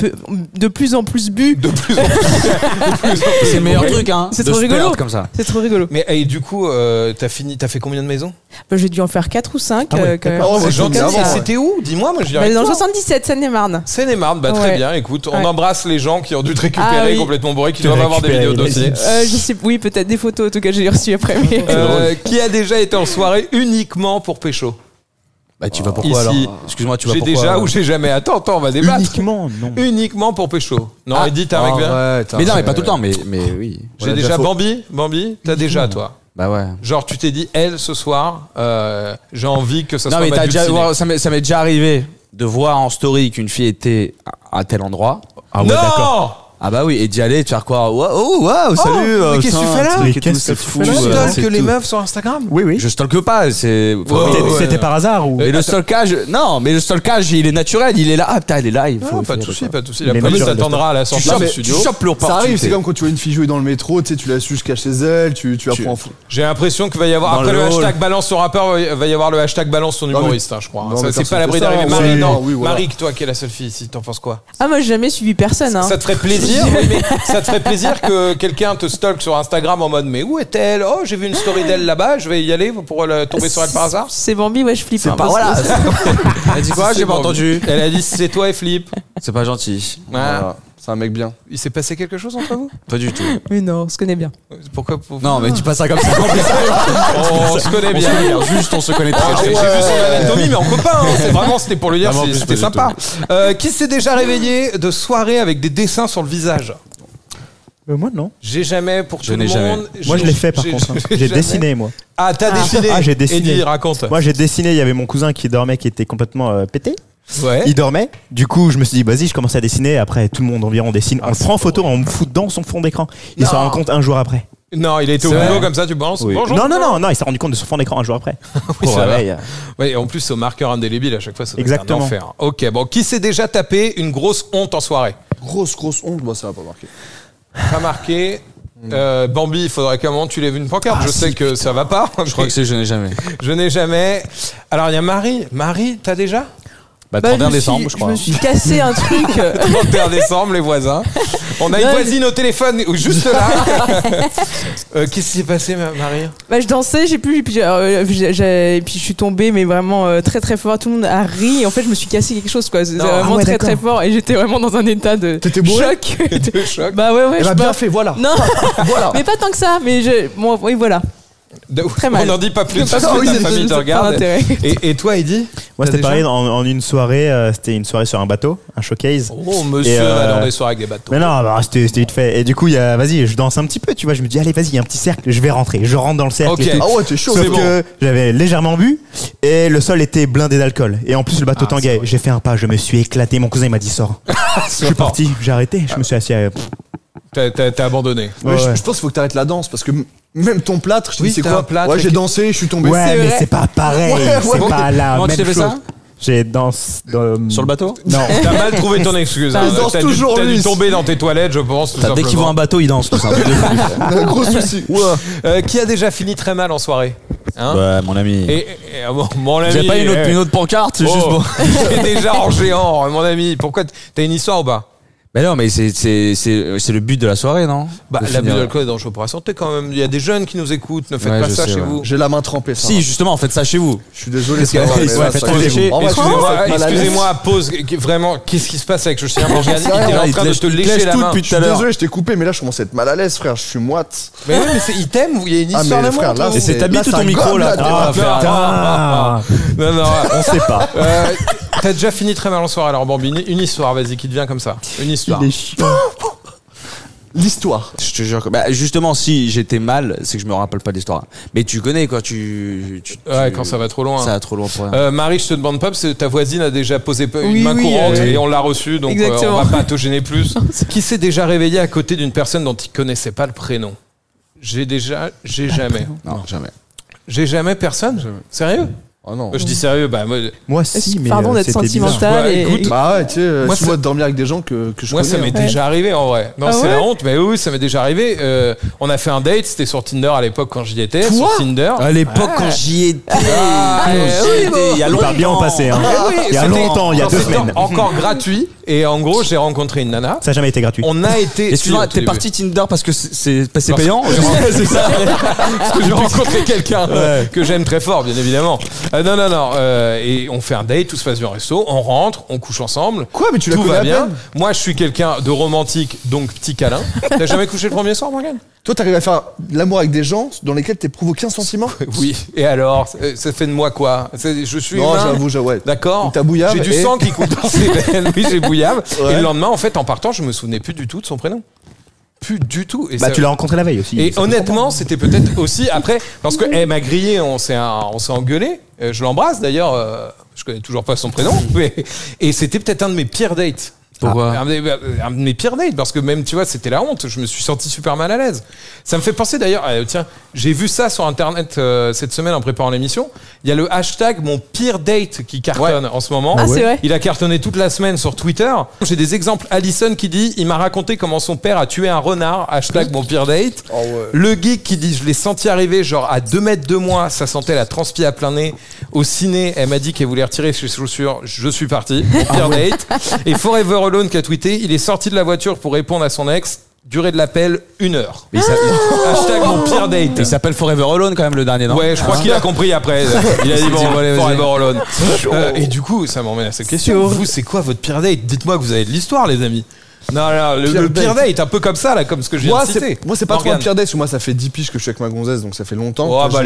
Speaker 3: de plus en plus bu.
Speaker 1: De plus en plus.
Speaker 8: C'est le meilleur truc, hein.
Speaker 3: C'est
Speaker 8: de
Speaker 3: trop
Speaker 8: se
Speaker 3: rigolo.
Speaker 8: perdre comme ça.
Speaker 3: C'est trop rigolo.
Speaker 1: Mais et du coup, t'as fait combien de maisons?
Speaker 3: Bah, j'ai dû en faire 4 ou 5
Speaker 7: Ah ouais,
Speaker 3: quand même.
Speaker 6: d'accord. Oh,
Speaker 1: C'est
Speaker 6: moi,
Speaker 1: gentil.
Speaker 6: je me dis avant,
Speaker 1: C'était où? Dis-moi, moi je
Speaker 3: Bah,
Speaker 1: dirais.
Speaker 3: dans le
Speaker 1: toi.
Speaker 3: 77, Seine-et-Marne.
Speaker 1: Seine-et-Marne, bah très
Speaker 3: Ouais.
Speaker 1: bien. Écoute, on
Speaker 3: Ouais.
Speaker 1: embrasse les gens qui ont dû te récupérer
Speaker 3: Ah oui.
Speaker 1: complètement bourrés, qui
Speaker 7: Te
Speaker 1: doivent avoir des
Speaker 7: récupérer,
Speaker 1: vidéos dossiers.
Speaker 3: Je sais, oui, peut-être des photos, en tout cas, j'ai reçu après. Mais...
Speaker 1: Qui a déjà été en soirée uniquement pour pécho?
Speaker 8: Bah, tu vas pourquoi
Speaker 1: Ici.
Speaker 8: alors? Excuse-moi, tu vas
Speaker 1: J'ai
Speaker 8: pourquoi
Speaker 1: déjà ou j'ai jamais? Attends, on va débattre.
Speaker 7: Uniquement, non.
Speaker 1: Uniquement pour pécho. Non,
Speaker 8: Ah.
Speaker 1: Eddie, t'es un mec bien.
Speaker 8: Mais non, mais pas tout le temps, mais oui.
Speaker 1: J'ai déjà Bambi, t'as déjà toi.
Speaker 8: Bah ouais.
Speaker 1: Genre tu t'es dit elle ce soir, j'ai envie que ça
Speaker 8: Non,
Speaker 1: soit
Speaker 8: mais
Speaker 1: ma
Speaker 8: t'as
Speaker 1: but
Speaker 8: déjà,
Speaker 1: ciné.
Speaker 8: ça m'est déjà arrivé de voir en story qu'une fille était à tel endroit.
Speaker 7: Ah ouais,
Speaker 1: non
Speaker 7: d'accord.
Speaker 8: Ah bah oui, et d'y aller, de faire quoi? Waouh, salut.
Speaker 1: mais qu'est-ce que tu fais là?
Speaker 7: Mais
Speaker 8: Et tout,
Speaker 7: qu'est-ce
Speaker 8: c'est
Speaker 7: que tu
Speaker 8: fou.
Speaker 7: fais là?
Speaker 1: Tu
Speaker 7: Ouais,
Speaker 1: stalkes les meufs sur Instagram?
Speaker 7: Oui, oui.
Speaker 8: Je stalke pas, c'est.
Speaker 7: C'était par hasard ou
Speaker 8: Et le stalkage, non, mais le stalkage, il est naturel, il est là. Ah putain, elle est là, il faut.
Speaker 1: Non, pas de souci, pas de souci. La
Speaker 7: Mais
Speaker 1: police
Speaker 7: naturel,
Speaker 1: t'attendra à la
Speaker 8: Tu
Speaker 1: sortie
Speaker 8: chopes,
Speaker 1: du
Speaker 8: tu
Speaker 1: studio.
Speaker 8: chopes leur
Speaker 6: Ça arrive, c'est comme quand tu vois une fille jouer dans le métro, tu sais, tu la suis jusqu'à chez elle, tu apprends en fou.
Speaker 1: J'ai l'impression qu'il va y avoir,
Speaker 8: Dans
Speaker 1: après
Speaker 8: le
Speaker 1: le
Speaker 8: hall.
Speaker 1: hashtag balance ton rappeur, il va y avoir le hashtag balance ton
Speaker 6: Non, mais-
Speaker 1: humoriste, je crois.
Speaker 6: non,
Speaker 1: Ça,
Speaker 6: mais
Speaker 1: c'est pas
Speaker 6: personne
Speaker 1: l'abri
Speaker 6: fait ça,
Speaker 1: d'arriver.
Speaker 6: hein.
Speaker 1: Marie,
Speaker 6: Oui,
Speaker 1: non.
Speaker 6: oui, voilà.
Speaker 1: Marie, toi qui es la seule fille ici, t'en penses quoi?
Speaker 3: Ah, moi, j'ai jamais suivi personne. Hein.
Speaker 1: Ça te ferait plaisir, oui, mais ça te ferait plaisir que quelqu'un te stalk sur Instagram en mode mais où est-elle? Oh, j'ai vu une story d'elle là-bas, je vais y aller pour tomber sur elle par hasard.
Speaker 3: C'est Bambi, ouais, je flippe.
Speaker 8: C'est
Speaker 3: hein,
Speaker 8: pas
Speaker 3: parce que-
Speaker 8: voilà. Elle dit quoi?
Speaker 1: C'est
Speaker 8: J'ai pas
Speaker 1: bon.
Speaker 8: entendu.
Speaker 1: Elle a dit c'est toi et Flip.
Speaker 8: C'est pas gentil.
Speaker 6: Voilà. C'est un mec bien.
Speaker 1: Il s'est passé quelque chose entre vous?
Speaker 8: Pas du tout.
Speaker 3: Mais non, on se connaît bien.
Speaker 1: Pourquoi?
Speaker 8: Non, mais dis pas ça comme ça.
Speaker 1: On se connaît bien.
Speaker 8: Juste, on se connaît
Speaker 1: Ah,
Speaker 8: très
Speaker 1: j'ai
Speaker 8: bien.
Speaker 1: vu son anatomie, mais en copain. Hein. C'est vraiment, c'était pour lui dire,
Speaker 8: Non, mais en plus,
Speaker 1: c'était
Speaker 8: pas du
Speaker 1: sympa. Qui s'est déjà réveillé de soirée avec des dessins sur le visage?
Speaker 7: Moi, non.
Speaker 1: J'ai jamais pour
Speaker 8: Je
Speaker 1: tout le
Speaker 8: n'ai jamais.
Speaker 1: monde.
Speaker 7: Moi, je l'ai fait par
Speaker 1: j'ai-
Speaker 7: contre. hein.
Speaker 1: j'ai
Speaker 7: J'ai
Speaker 1: jamais.
Speaker 7: dessiné, moi.
Speaker 1: Ah, t'as dessiné.
Speaker 7: Ah, j'ai dessiné.
Speaker 1: Eddie, raconte.
Speaker 7: Moi, j'ai dessiné. Il y avait mon cousin qui dormait, qui était complètement pété.
Speaker 1: Ouais.
Speaker 7: Il dormait. Du coup, je me suis dit, vas-y, je commence à dessiner. Après, tout le monde environ dessine. On le prend en photo, on me fout dans son fond d'écran. Il
Speaker 1: Non.
Speaker 7: s'en rend compte un jour après.
Speaker 1: Non, il a été au
Speaker 8: C'est
Speaker 1: boulot
Speaker 8: vrai.
Speaker 1: comme ça, tu penses?
Speaker 8: Oui.
Speaker 1: Bonjour.
Speaker 7: Non, il s'est rendu compte de son fond d'écran un jour après.
Speaker 1: Oui, ça va.
Speaker 8: réveil.
Speaker 1: Ouais, en plus, c'est au marqueur indélébile à chaque fois. Ça doit être
Speaker 7: Exactement.
Speaker 1: un enfer. Ok, bon, qui s'est déjà tapé une grosse honte en soirée?
Speaker 6: Grosse honte, moi ça va pas marquer.
Speaker 1: Pas marqué. Bambi, il faudrait qu'à un moment tu lèves une pancarte. Je sais que ça va pas.
Speaker 8: Je crois que c'est je n'ai jamais.
Speaker 1: Je n'ai jamais. Alors, il y a Marie. Marie, t'as déjà?
Speaker 8: Bah,
Speaker 3: Bah,
Speaker 8: 31
Speaker 3: je me suis-
Speaker 8: décembre, je crois.
Speaker 3: Je me suis cassé un truc.
Speaker 1: 31 décembre, les voisins. On a une
Speaker 3: Non,
Speaker 1: voisine au téléphone, juste là. Qu'est-ce qui s'est passé, Marie?
Speaker 3: Bah, je dansais, j'ai plus, et puis, et puis je suis tombée, mais vraiment très très fort. Tout le monde a ri. Et en fait, je me suis cassé quelque chose, quoi. C'est
Speaker 1: Non.
Speaker 3: vraiment
Speaker 7: Ah ouais,
Speaker 3: très
Speaker 7: d'accord.
Speaker 3: très fort. Et j'étais vraiment dans un état de
Speaker 6: T'étais bourré
Speaker 3: choc.
Speaker 1: De choc.
Speaker 3: Bah ouais, ouais.
Speaker 6: Elle
Speaker 3: je
Speaker 6: m'a
Speaker 3: sais
Speaker 6: bien
Speaker 3: pas.
Speaker 6: fait, voilà.
Speaker 3: Non,
Speaker 6: Voilà.
Speaker 3: mais pas tant que ça. Mais bon, oui, voilà.
Speaker 1: On
Speaker 3: Très mal.
Speaker 1: n'en dit pas plus.
Speaker 3: Pas
Speaker 1: parce que
Speaker 3: oui,
Speaker 1: ta
Speaker 3: c'est-
Speaker 1: famille te
Speaker 3: c'est pas
Speaker 1: regarde.
Speaker 3: d'intérêt.
Speaker 1: Et toi, Eddie?
Speaker 7: Moi,
Speaker 1: T'as
Speaker 7: c'était
Speaker 1: déjà
Speaker 7: pareil en une soirée. C'était une soirée sur un bateau, un showcase.
Speaker 1: Oh, monsieur
Speaker 7: Et,
Speaker 1: va dans des soirées avec des bateaux.
Speaker 7: Mais non, bah, c'était vite fait. Et du coup, vas-y, je danse un petit peu, tu vois. Je me dis, allez, vas-y, il y a un petit cercle, je vais rentrer. Je rentre dans le cercle.
Speaker 1: Ok.
Speaker 7: Et tout.
Speaker 6: Ah ouais, t'es chaud.
Speaker 7: Sauf
Speaker 1: c'est bon.
Speaker 7: que j'avais légèrement bu et le sol était blindé d'alcool. Et en plus, le bateau
Speaker 1: Ah, c'est
Speaker 7: tanguait.
Speaker 1: vrai.
Speaker 7: J'ai fait un pas, je me suis éclaté. Mon cousin, il m'a dit, sors. Je suis parti, j'ai arrêté. Je me suis assis.
Speaker 1: T'as abandonné.
Speaker 6: Ouais,
Speaker 7: Ouais,
Speaker 6: je
Speaker 7: ouais.
Speaker 6: pense qu'il faut que t'arrêtes la danse parce que même ton plâtre, je te
Speaker 1: Oui,
Speaker 6: dis c'est
Speaker 1: t'as
Speaker 6: quoi
Speaker 1: un plâtre
Speaker 6: Ouais, j'ai
Speaker 1: qui-
Speaker 6: dansé, je suis tombé.
Speaker 7: Ouais,
Speaker 3: C'est
Speaker 7: mais
Speaker 3: vrai.
Speaker 7: c'est pas pareil.
Speaker 6: Ouais,
Speaker 7: c'est
Speaker 6: ouais.
Speaker 7: pas la
Speaker 8: Comment tu
Speaker 7: même
Speaker 8: t'es fait
Speaker 7: chose.
Speaker 8: ça?
Speaker 7: J'ai dansé
Speaker 8: Sur le bateau?
Speaker 7: Non.
Speaker 1: T'as mal trouvé ton excuse.
Speaker 3: Bah,
Speaker 1: hein.
Speaker 6: il danse
Speaker 1: T'as
Speaker 6: toujours,
Speaker 1: dû
Speaker 6: lui.
Speaker 1: tomber dans tes toilettes, je pense. Tout
Speaker 8: Dès qu'il voit
Speaker 1: simplement.
Speaker 8: un bateau, il danse. C'est un truc de fou.
Speaker 6: Un gros souci.
Speaker 1: Qui a déjà fini très mal en soirée? Hein?
Speaker 8: Ouais, mon ami.
Speaker 1: Mon ami.
Speaker 8: Vous avez pas une autre pancarte? C'est juste bon.
Speaker 1: J'ai déjà en géant, mon ami. Pourquoi t'as une histoire ou pas?
Speaker 8: Mais non, mais c'est le but de la soirée, non?
Speaker 1: Bah,
Speaker 8: De
Speaker 1: l'abus
Speaker 8: finir.
Speaker 1: d'alcool est dangereux pour la santé quand même. Il y a des jeunes qui nous écoutent. Ne faites
Speaker 8: Ouais,
Speaker 1: pas
Speaker 8: je
Speaker 1: ça
Speaker 8: sais,
Speaker 1: chez
Speaker 8: ouais.
Speaker 1: vous.
Speaker 6: J'ai la main trempée. ça
Speaker 8: Si,
Speaker 6: va.
Speaker 8: justement, faites ça chez vous.
Speaker 6: Je suis désolé.
Speaker 1: Qu'est-ce qu'il y a
Speaker 6: ça va,
Speaker 1: Ouais,
Speaker 6: mais là,
Speaker 8: faites
Speaker 6: ça
Speaker 8: ça
Speaker 6: y est.
Speaker 8: chez vous.
Speaker 6: En vrai,
Speaker 1: Excusez-moi, pause. Vraiment, qu'est-ce qui se passe avec Julien Morgane? Il était en
Speaker 8: Il
Speaker 1: train
Speaker 8: te
Speaker 1: de
Speaker 8: lèche-
Speaker 1: te
Speaker 8: il te
Speaker 1: lécher
Speaker 8: lèche
Speaker 1: la
Speaker 8: tout
Speaker 1: main.
Speaker 8: depuis
Speaker 6: Je suis désolé, je t'ai coupé, mais là je commence à être mal à l'aise, frère. Je suis moite.
Speaker 1: Mais oui, mais il t'aime. Il y a une
Speaker 6: Ah,
Speaker 1: histoire
Speaker 6: mais
Speaker 1: d'amour.
Speaker 6: frère, là,
Speaker 1: entre vous.
Speaker 8: Et c'est ta bite ou
Speaker 6: ça
Speaker 8: ton micro,
Speaker 6: gomme,
Speaker 8: là?
Speaker 6: là,
Speaker 7: Ah, putain.
Speaker 1: Non, non.
Speaker 7: On sait pas.
Speaker 1: T'as déjà fini très mal en soirée, alors Bambi. Une histoire, vas-y, qui te vient comme ça. Une histoire.
Speaker 7: Il est chiant.
Speaker 6: l'histoire.
Speaker 8: Je te jure que justement si j'étais mal, c'est que je me rappelle pas de l'histoire. Mais tu connais quoi,
Speaker 1: ouais, quand ça va trop loin.
Speaker 8: Ça va trop loin pour rien.
Speaker 1: Marie, je te demande pas parce que ta voisine a déjà posé une main courante et on l'a reçue, donc on va pas te gêner plus. Qui s'est déjà réveillé à côté d'une personne dont il connaissait pas le prénom? J'ai jamais.
Speaker 8: Non, jamais.
Speaker 1: J'ai jamais personne. Jamais. Sérieux?
Speaker 6: Oh non.
Speaker 1: Je dis sérieux,
Speaker 7: moi si, mais
Speaker 3: pardon d'être sentimental.
Speaker 1: Ouais, écoute,
Speaker 6: bah ouais, tu sais, moi de dormir avec des gens que je
Speaker 1: moi
Speaker 6: connais.
Speaker 1: ça m'est déjà arrivé en vrai. Non, c'est la honte, mais oui, ça m'est déjà arrivé. On a fait un date, c'était sur Tinder à l'époque quand j'y étais. Sur Tinder.
Speaker 8: À l'époque quand j'y étais.
Speaker 7: Il y a longtemps. Bien en passé. Hein. Il y a longtemps, il y a 2 semaines.
Speaker 1: Encore gratuit. Et en gros, j'ai rencontré une nana.
Speaker 7: Ça n'a jamais été gratuit.
Speaker 1: On a été.
Speaker 8: Excuse-moi, t'es parti Tinder parce que c'est payant?
Speaker 1: C'est ça. Parce que j'ai rencontré quelqu'un que j'aime très fort, bien évidemment. Non. Et on fait un date, tout se passe bien au resto, on rentre, on couche ensemble.
Speaker 6: Quoi? Mais tu l'as
Speaker 1: tout
Speaker 6: connu
Speaker 1: va
Speaker 6: à
Speaker 1: bien.
Speaker 6: peine.
Speaker 1: Moi, je suis quelqu'un de romantique, donc petit câlin. T'as jamais couché le premier soir, Morgane?
Speaker 6: Toi, t'arrives à faire l'amour avec des gens dans lesquels t'éprouves aucun sentiment?
Speaker 1: Oui. Et alors, ça fait de moi quoi? Je suis
Speaker 6: Non,
Speaker 1: humain.
Speaker 6: j'avoue, ouais.
Speaker 1: D'accord.
Speaker 6: T'as bouillave.
Speaker 1: J'ai du sang qui coule dans ses veines. Oui, j'ai bouillave.
Speaker 6: Ouais.
Speaker 1: Et le lendemain, en fait, en partant, je me souvenais plus du tout de son prénom. Plus du tout. Et
Speaker 7: tu l'as rencontré la veille aussi.
Speaker 1: Et honnêtement, c'était peut-être aussi après, parce qu'elle m'a grillé, on s'est engueulé. Je l'embrasse d'ailleurs. Je connais toujours pas son prénom. Et c'était peut-être un de mes pires dates.
Speaker 8: Pourquoi?
Speaker 1: Un de mes pires dates, parce que même, tu vois, c'était la honte. Je me suis senti super mal à l'aise. Ça me fait penser d'ailleurs, tiens, j'ai vu ça sur Internet cette semaine en préparant l'émission. Il y a le hashtag mon pire date qui cartonne en ce moment.
Speaker 3: Ah, c'est vrai.
Speaker 1: Il a cartonné toute la semaine sur Twitter. J'ai des exemples. Alison qui dit, il m'a raconté comment son père a tué un renard. Hashtag mon pire date.
Speaker 6: Oh ouais.
Speaker 1: Le geek qui dit, je l'ai senti arriver genre à 2 mètres de moi. Ça sentait la transpi à plein nez. Au ciné, elle m'a dit qu'elle voulait retirer ses chaussures. Je suis parti. Mon pire date. Et Forever Alone qui a tweeté, il est sorti de la voiture pour répondre à son ex. Durée de l'appel, 1 heure. Hashtag mon pire date.
Speaker 8: Il s'appelle Forever Alone quand même le dernier, non?
Speaker 1: Ouais, je crois qu'il a compris après. Il a dit bon, Forever Alone. Et du coup, ça m'emmène à cette question. Vous, c'est quoi votre pire date? Dites-moi que vous avez de l'histoire, les amis. Non, le pire date, un peu comme ça, là, comme ce que je viens de citer.
Speaker 6: Moi, c'est pas trop un pire date, parce que moi, ça fait 10 piges que je suis avec ma gonzesse, donc ça fait longtemps.
Speaker 1: Oh, bah,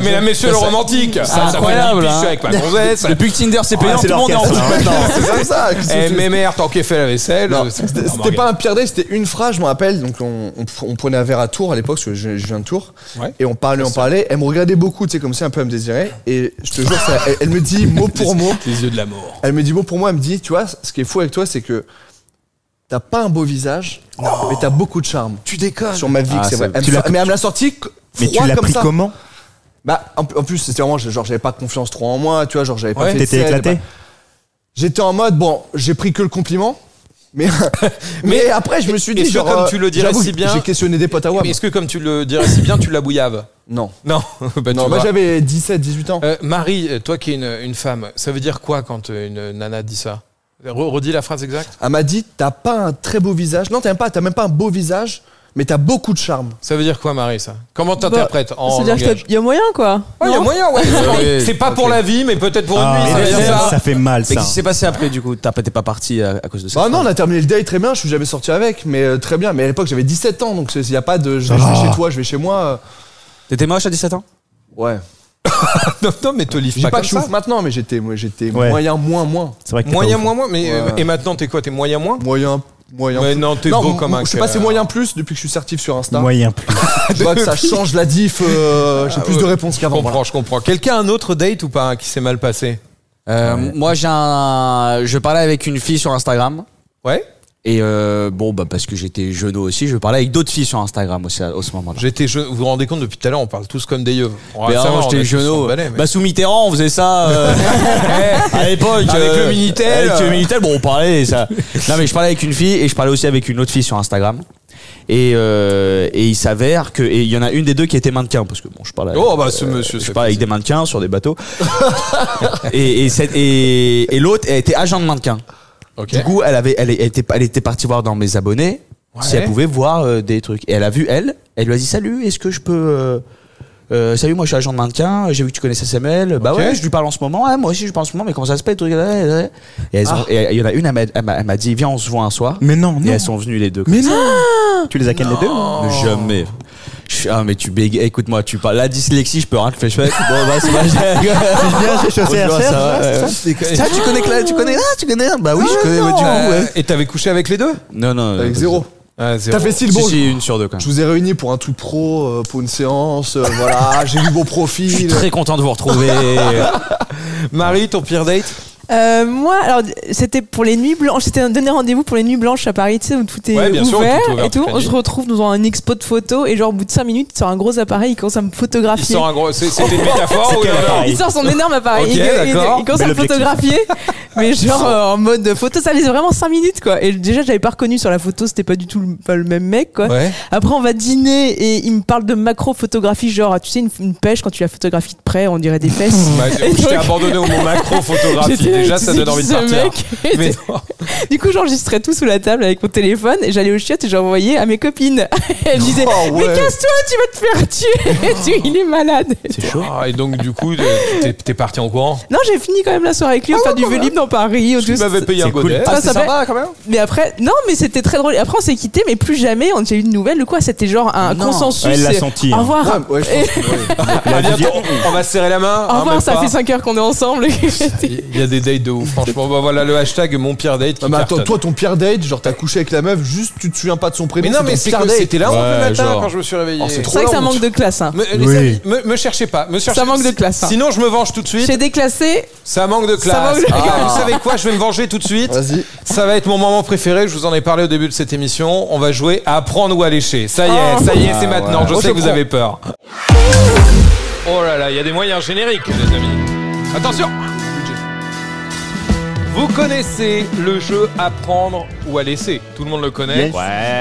Speaker 1: mesdames, messieurs, le romantique. Ça
Speaker 8: incroyable,
Speaker 1: fait 10 piges que je suis avec ma gonzesse.
Speaker 8: Depuis que Tinder c'est payant, tout le monde est en couple maintenant.
Speaker 6: C'est comme ça.
Speaker 1: Eh, mes mères, tant qu'elle fait la vaisselle.
Speaker 6: C'était pas un pire date, c'était une phrase, je me rappelle. Donc, on prenait un verre à Tours à l'époque, parce que je viens de Tours. Et on parlait. Elle me regardait beaucoup, tu sais, comme si un peu elle me désirait. Et je te jure, elle me dit mot pour mot.
Speaker 1: Les yeux de l'amour.
Speaker 6: Elle me dit mot pour mot, elle me dit, tu vois, ce qui est fou avec toi, c'est que t'as pas un beau visage, mais t'as beaucoup de charme.
Speaker 1: Tu déconnes.
Speaker 6: Sur ma vie, c'est vrai. Mais elle me l'a sorti.
Speaker 7: Mais tu l'as pris comment?
Speaker 6: Bah, en plus, c'était vraiment, genre, j'avais pas confiance trop en moi, tu vois, genre, j'avais pas fait de
Speaker 7: T'étais éclaté?
Speaker 6: J'étais en mode, bon, j'ai pris que le compliment. Mais après, je me suis dit,
Speaker 1: est-ce que comme tu le dirais si bien,
Speaker 6: j'ai questionné des potes à WAM.
Speaker 1: Est-ce que comme tu le dirais si bien, tu la bouillaves?
Speaker 6: Non.
Speaker 1: Non.
Speaker 6: Non, moi j'avais 17, 18 ans.
Speaker 1: Marie, toi qui es une femme, ça veut dire quoi quand une nana dit ça? Redis la phrase exacte.
Speaker 6: Elle m'a dit, t'as pas un très beau visage. Non, t'as même pas un beau visage, mais t'as beaucoup de charme.
Speaker 1: Ça veut dire quoi, Marie, ça? Comment t'interprètes en
Speaker 3: C'est-à-dire
Speaker 1: langage?
Speaker 3: qu'il y a moyen, quoi.
Speaker 1: Ouais, il y a moyen, ouais. C'est pas pour la vie, mais peut-être pour une nuit.
Speaker 7: Ça fait mal, ça.
Speaker 8: Mais qu'est-ce qui s'est passé après, du coup? T'es pas parti à cause de ça?
Speaker 6: Bah non, on a terminé le date très bien, je suis jamais sorti avec, mais très bien. Mais à l'époque, j'avais 17 ans, donc il y a pas de je vais chez toi, je vais chez moi.
Speaker 8: T'étais moche à 17 ans?
Speaker 6: Ouais.
Speaker 1: Non, mais te livre
Speaker 6: J'ai
Speaker 1: pas
Speaker 6: pas
Speaker 1: comme
Speaker 6: de
Speaker 1: ça.
Speaker 6: chouf maintenant, mais j'étais moyen, moins.
Speaker 7: C'est vrai que
Speaker 1: Moyen, moins. Mais et maintenant, t'es quoi? T'es moyen, moins?
Speaker 6: Moyen.
Speaker 1: Mais non, t'es beau comme un.
Speaker 6: Je sais pas, c'est moyen plus depuis que je suis certif sur Insta.
Speaker 7: Moyen plus.
Speaker 6: Je vois que ça change la diff. J'ai plus de réponses qu'avant.
Speaker 1: Je comprends. Quelqu'un a un autre date ou pas qui s'est mal passé?
Speaker 8: Moi, je parlais avec une fille sur Instagram.
Speaker 1: Ouais.
Speaker 8: Et parce que j'étais jeune aussi, je parlais avec d'autres filles sur Instagram aussi à ce moment-là.
Speaker 1: J'étais jeune. Vous vous rendez compte, depuis tout à l'heure, on parle tous comme des yeux.
Speaker 8: Mais avant, j'étais jeune. Bah, sous Mitterrand, on faisait ça à l'époque.
Speaker 1: Avec le Minitel.
Speaker 8: Avec le Minitel, bon, on parlait ça. Non, mais je parlais avec une fille et je parlais aussi avec une autre fille sur Instagram. Et il s'avère que il y en a une des deux qui était mannequin parce que bon, je parlais.
Speaker 1: Oh bah ce monsieur.
Speaker 8: Je parlais avec des mannequins sur des bateaux. et l'autre, elle était agent de mannequin. Okay. Du coup, elle était partie voir dans mes abonnés si elle pouvait voir des trucs. Et elle a vu elle lui a dit salut, est-ce que je peux salut, moi je suis agent de mannequin, j'ai vu que tu connaissais SML. Bah ouais, je lui parle en ce moment. Ouais, moi aussi je parle en ce moment, mais comment ça se passe? Et il y en a une, elle m'a dit viens, on se voit un soir.
Speaker 7: Mais non.
Speaker 8: Et elles sont venues les deux.
Speaker 7: Mais non. Tu les as ken les deux?
Speaker 8: Jamais. Ah mais tu bégayes, écoute-moi, tu parles la dyslexie, je peux rien te faire chouette. Bon bah c'est pas
Speaker 7: j'ai chaussé
Speaker 8: ça. Tu connais. Bah oui, je connais. Du coup,
Speaker 1: Et t'avais couché avec les deux?
Speaker 8: Non.
Speaker 6: Avec zéro.
Speaker 1: Ah,
Speaker 6: T'as fait style bon.
Speaker 8: Si, 1 sur 2 quand même.
Speaker 6: Je vous ai réunis pour un truc pro, pour une séance. Voilà, j'ai vu vos profils.
Speaker 8: Je suis très content de vous retrouver.
Speaker 1: Marie, ton pire date?
Speaker 3: Moi, alors c'était pour les nuits blanches. C'était donné rendez-vous pour les nuits blanches à Paris, tu sais, où tout est
Speaker 1: bien sûr,
Speaker 3: ouvert,
Speaker 1: tout est ouvert
Speaker 3: et tout.
Speaker 1: toute la
Speaker 3: On se
Speaker 1: nuit.
Speaker 3: retrouve dans un expo de photos et genre au bout de 5 minutes, il sort un gros appareil, il commence à me
Speaker 1: Il
Speaker 3: photographier.
Speaker 1: sort un gros. C'était une métaphore ou
Speaker 7: quel appareil?
Speaker 3: Il sort son énorme appareil.
Speaker 1: Ok,
Speaker 3: il
Speaker 1: d'accord.
Speaker 3: commence à
Speaker 7: Bel
Speaker 3: me photographier, mais genre en mode photo. Ça faisait vraiment 5 minutes quoi. Et déjà, j'avais pas reconnu sur la photo, c'était pas du tout pas le même mec quoi.
Speaker 1: Ouais.
Speaker 3: Après, on va dîner et il me parle de macro-photographie, genre tu sais, une pêche quand tu la photographies de près, on dirait des fesses.
Speaker 1: Bah,
Speaker 3: Et
Speaker 1: je t'ai
Speaker 3: donc-
Speaker 1: abandonné au mot macro-photographie.
Speaker 3: J'étais là,
Speaker 1: Déjà,
Speaker 3: tu
Speaker 1: ça
Speaker 3: sais
Speaker 1: donne
Speaker 3: qui
Speaker 1: envie de
Speaker 3: ce
Speaker 1: partir.
Speaker 3: mec
Speaker 1: Mais non.
Speaker 3: Du coup, j'enregistrais tout sous la table avec mon téléphone et j'allais au chiottes et j'envoyais à mes copines. Elles me disaient
Speaker 6: Oh,
Speaker 3: mais
Speaker 6: ouais.
Speaker 3: casse-toi, tu vas te faire tuer. Il est malade.
Speaker 7: C'est chaud.
Speaker 1: Ah, et donc, du coup, t'es parti en courant.
Speaker 3: Non, j'ai fini quand même la soirée avec lui, on faire du Vélib dans Paris.
Speaker 1: Tu m'avais payé un
Speaker 7: c'est cool.
Speaker 1: godet.
Speaker 3: Ah,
Speaker 8: C'est
Speaker 3: ça
Speaker 8: sympa quand même.
Speaker 3: Mais après, non, mais c'était très drôle. Après, on s'est quitté, mais plus jamais on a eu de nouvelles ou quoi. C'était genre un
Speaker 8: Non.
Speaker 3: consensus.
Speaker 7: Elle l'a
Speaker 3: et
Speaker 7: senti,
Speaker 3: Au
Speaker 7: hein.
Speaker 3: revoir.
Speaker 6: Ouais, je pense que, ouais.
Speaker 1: À bientôt. On va se serrer la main.
Speaker 3: Au
Speaker 1: hein,
Speaker 3: revoir,
Speaker 1: même
Speaker 3: ça
Speaker 1: pas.
Speaker 3: fait 5 heures qu'on est ensemble.
Speaker 1: Il y a des dates de ouf, franchement. Bah, voilà le hashtag mon pire date qui
Speaker 6: Non, mais attends,
Speaker 1: cartonne.
Speaker 6: toi, ton pire date, genre t'as couché avec la meuf, juste tu te souviens pas de son prénom.
Speaker 1: Mais non,
Speaker 6: c'est
Speaker 1: mais
Speaker 6: ton
Speaker 1: c'est
Speaker 6: pire
Speaker 1: que
Speaker 6: date.
Speaker 1: c'était là le
Speaker 8: Ouais,
Speaker 1: matin
Speaker 8: genre.
Speaker 1: quand je me suis réveillé.
Speaker 6: Oh, c'est
Speaker 3: C'est
Speaker 6: trop
Speaker 3: vrai que ça
Speaker 6: la honte.
Speaker 3: manque de classe. Hein.
Speaker 1: Les
Speaker 7: Oui.
Speaker 1: amis, me cherchez pas.
Speaker 3: Ça manque de classe, hein.
Speaker 1: Sinon, je me venge tout de suite.
Speaker 3: J'ai déclassé.
Speaker 1: Ça manque de
Speaker 3: Ça
Speaker 1: classe.
Speaker 3: manque de
Speaker 1: Les gars,
Speaker 3: classe.
Speaker 1: vous savez quoi? Je vais me venger tout de suite.
Speaker 6: Vas-y.
Speaker 1: Ça va être mon moment préféré. Je vous en ai parlé au début de cette émission. On va jouer à apprendre ou à lécher. Ça y est, c'est maintenant. Je
Speaker 6: Oh,
Speaker 1: sais
Speaker 6: je
Speaker 1: que vous
Speaker 6: prends.
Speaker 1: avez peur. Oh là là, il y a des moyens génériques, les amis. Attention. Vous connaissez le jeu apprendre ou à laisser. Tout le monde le connaît.
Speaker 7: Yes.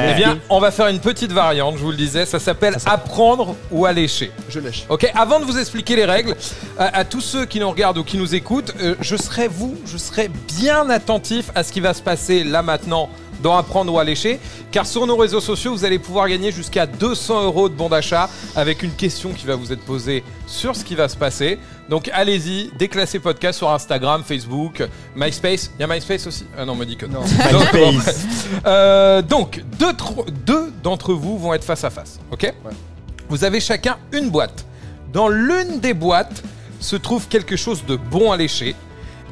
Speaker 1: Eh bien, on va faire une petite variante, je vous le disais. Ça s'appelle apprendre ou à lécher.
Speaker 6: Je lèche.
Speaker 1: Ok, avant de vous expliquer les règles, à tous ceux qui nous regardent ou qui nous écoutent, je serai bien attentif à ce qui va se passer là maintenant dans Apprendre ou à lécher, car sur nos réseaux sociaux, vous allez pouvoir gagner jusqu'à 200 € de bons d'achat avec une question qui va vous être posée sur ce qui va se passer. Donc allez-y, Déclassé Podcast sur Instagram, Facebook, MySpace. Il y a MySpace aussi? Ah non, on me dit que non. Donc, deux d'entre vous vont être face à face, ok? Vous avez chacun une boîte. Dans l'une des boîtes se trouve quelque chose de bon à lécher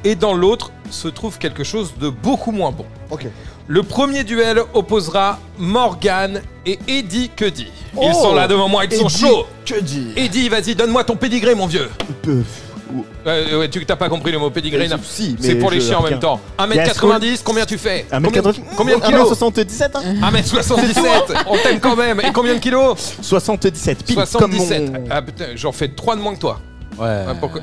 Speaker 1: et dans l'autre se trouve quelque chose de beaucoup moins bon.
Speaker 6: Ok.
Speaker 1: Le premier duel opposera Morgane et Eddie Cuddy. Ils sont là devant moi, ils sont chauds.
Speaker 6: Que dis
Speaker 1: Eddie, vas-y, donne-moi ton pédigré, mon vieux. Ouais, tu t'as pas compris le mot pédigré, non?
Speaker 6: Si,
Speaker 1: C'est pour les chiens en même temps. 1m90, combien tu fais? Combien de kilos?
Speaker 7: 1m77, hein.
Speaker 1: 1m77, on t'aime quand même. Et combien de kilos?
Speaker 7: 77, pile
Speaker 1: 77.
Speaker 7: comme mon...
Speaker 1: Ah putain, j'en fais 3 de moins que toi.
Speaker 8: Ouais.
Speaker 1: Ah, pourquoi-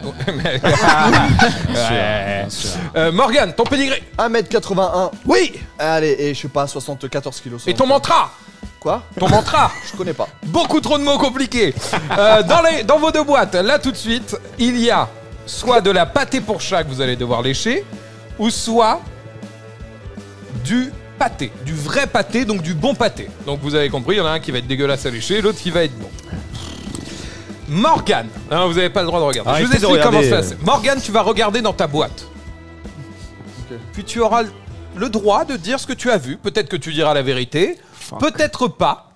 Speaker 1: Morgane, ton pédigré.
Speaker 6: 1m81.
Speaker 1: Oui.
Speaker 6: Allez, et je sais pas, 74 kilos.
Speaker 1: Et ton mantra.
Speaker 6: Quoi?
Speaker 1: Ton mantra.
Speaker 6: Je connais pas.
Speaker 1: Beaucoup trop de mots compliqués. Dans vos deux boîtes, là tout de suite, il y a soit de la pâté pour chat que vous allez devoir lécher, ou soit du pâté, du vrai pâté, donc du bon pâté. Donc vous avez compris, il y en a un qui va être dégueulasse à lécher, l'autre qui va être bon. Morgane, non, vous n'avez pas le droit de regarder. Je vous
Speaker 7: Arrêtez de
Speaker 1: explique comment
Speaker 7: regarder.
Speaker 1: ça se passe. Morgane, tu vas regarder dans ta boîte.
Speaker 6: Ok.
Speaker 1: Puis tu auras le droit de dire ce que tu as vu. Peut-être que tu diras la vérité, peut-être pas.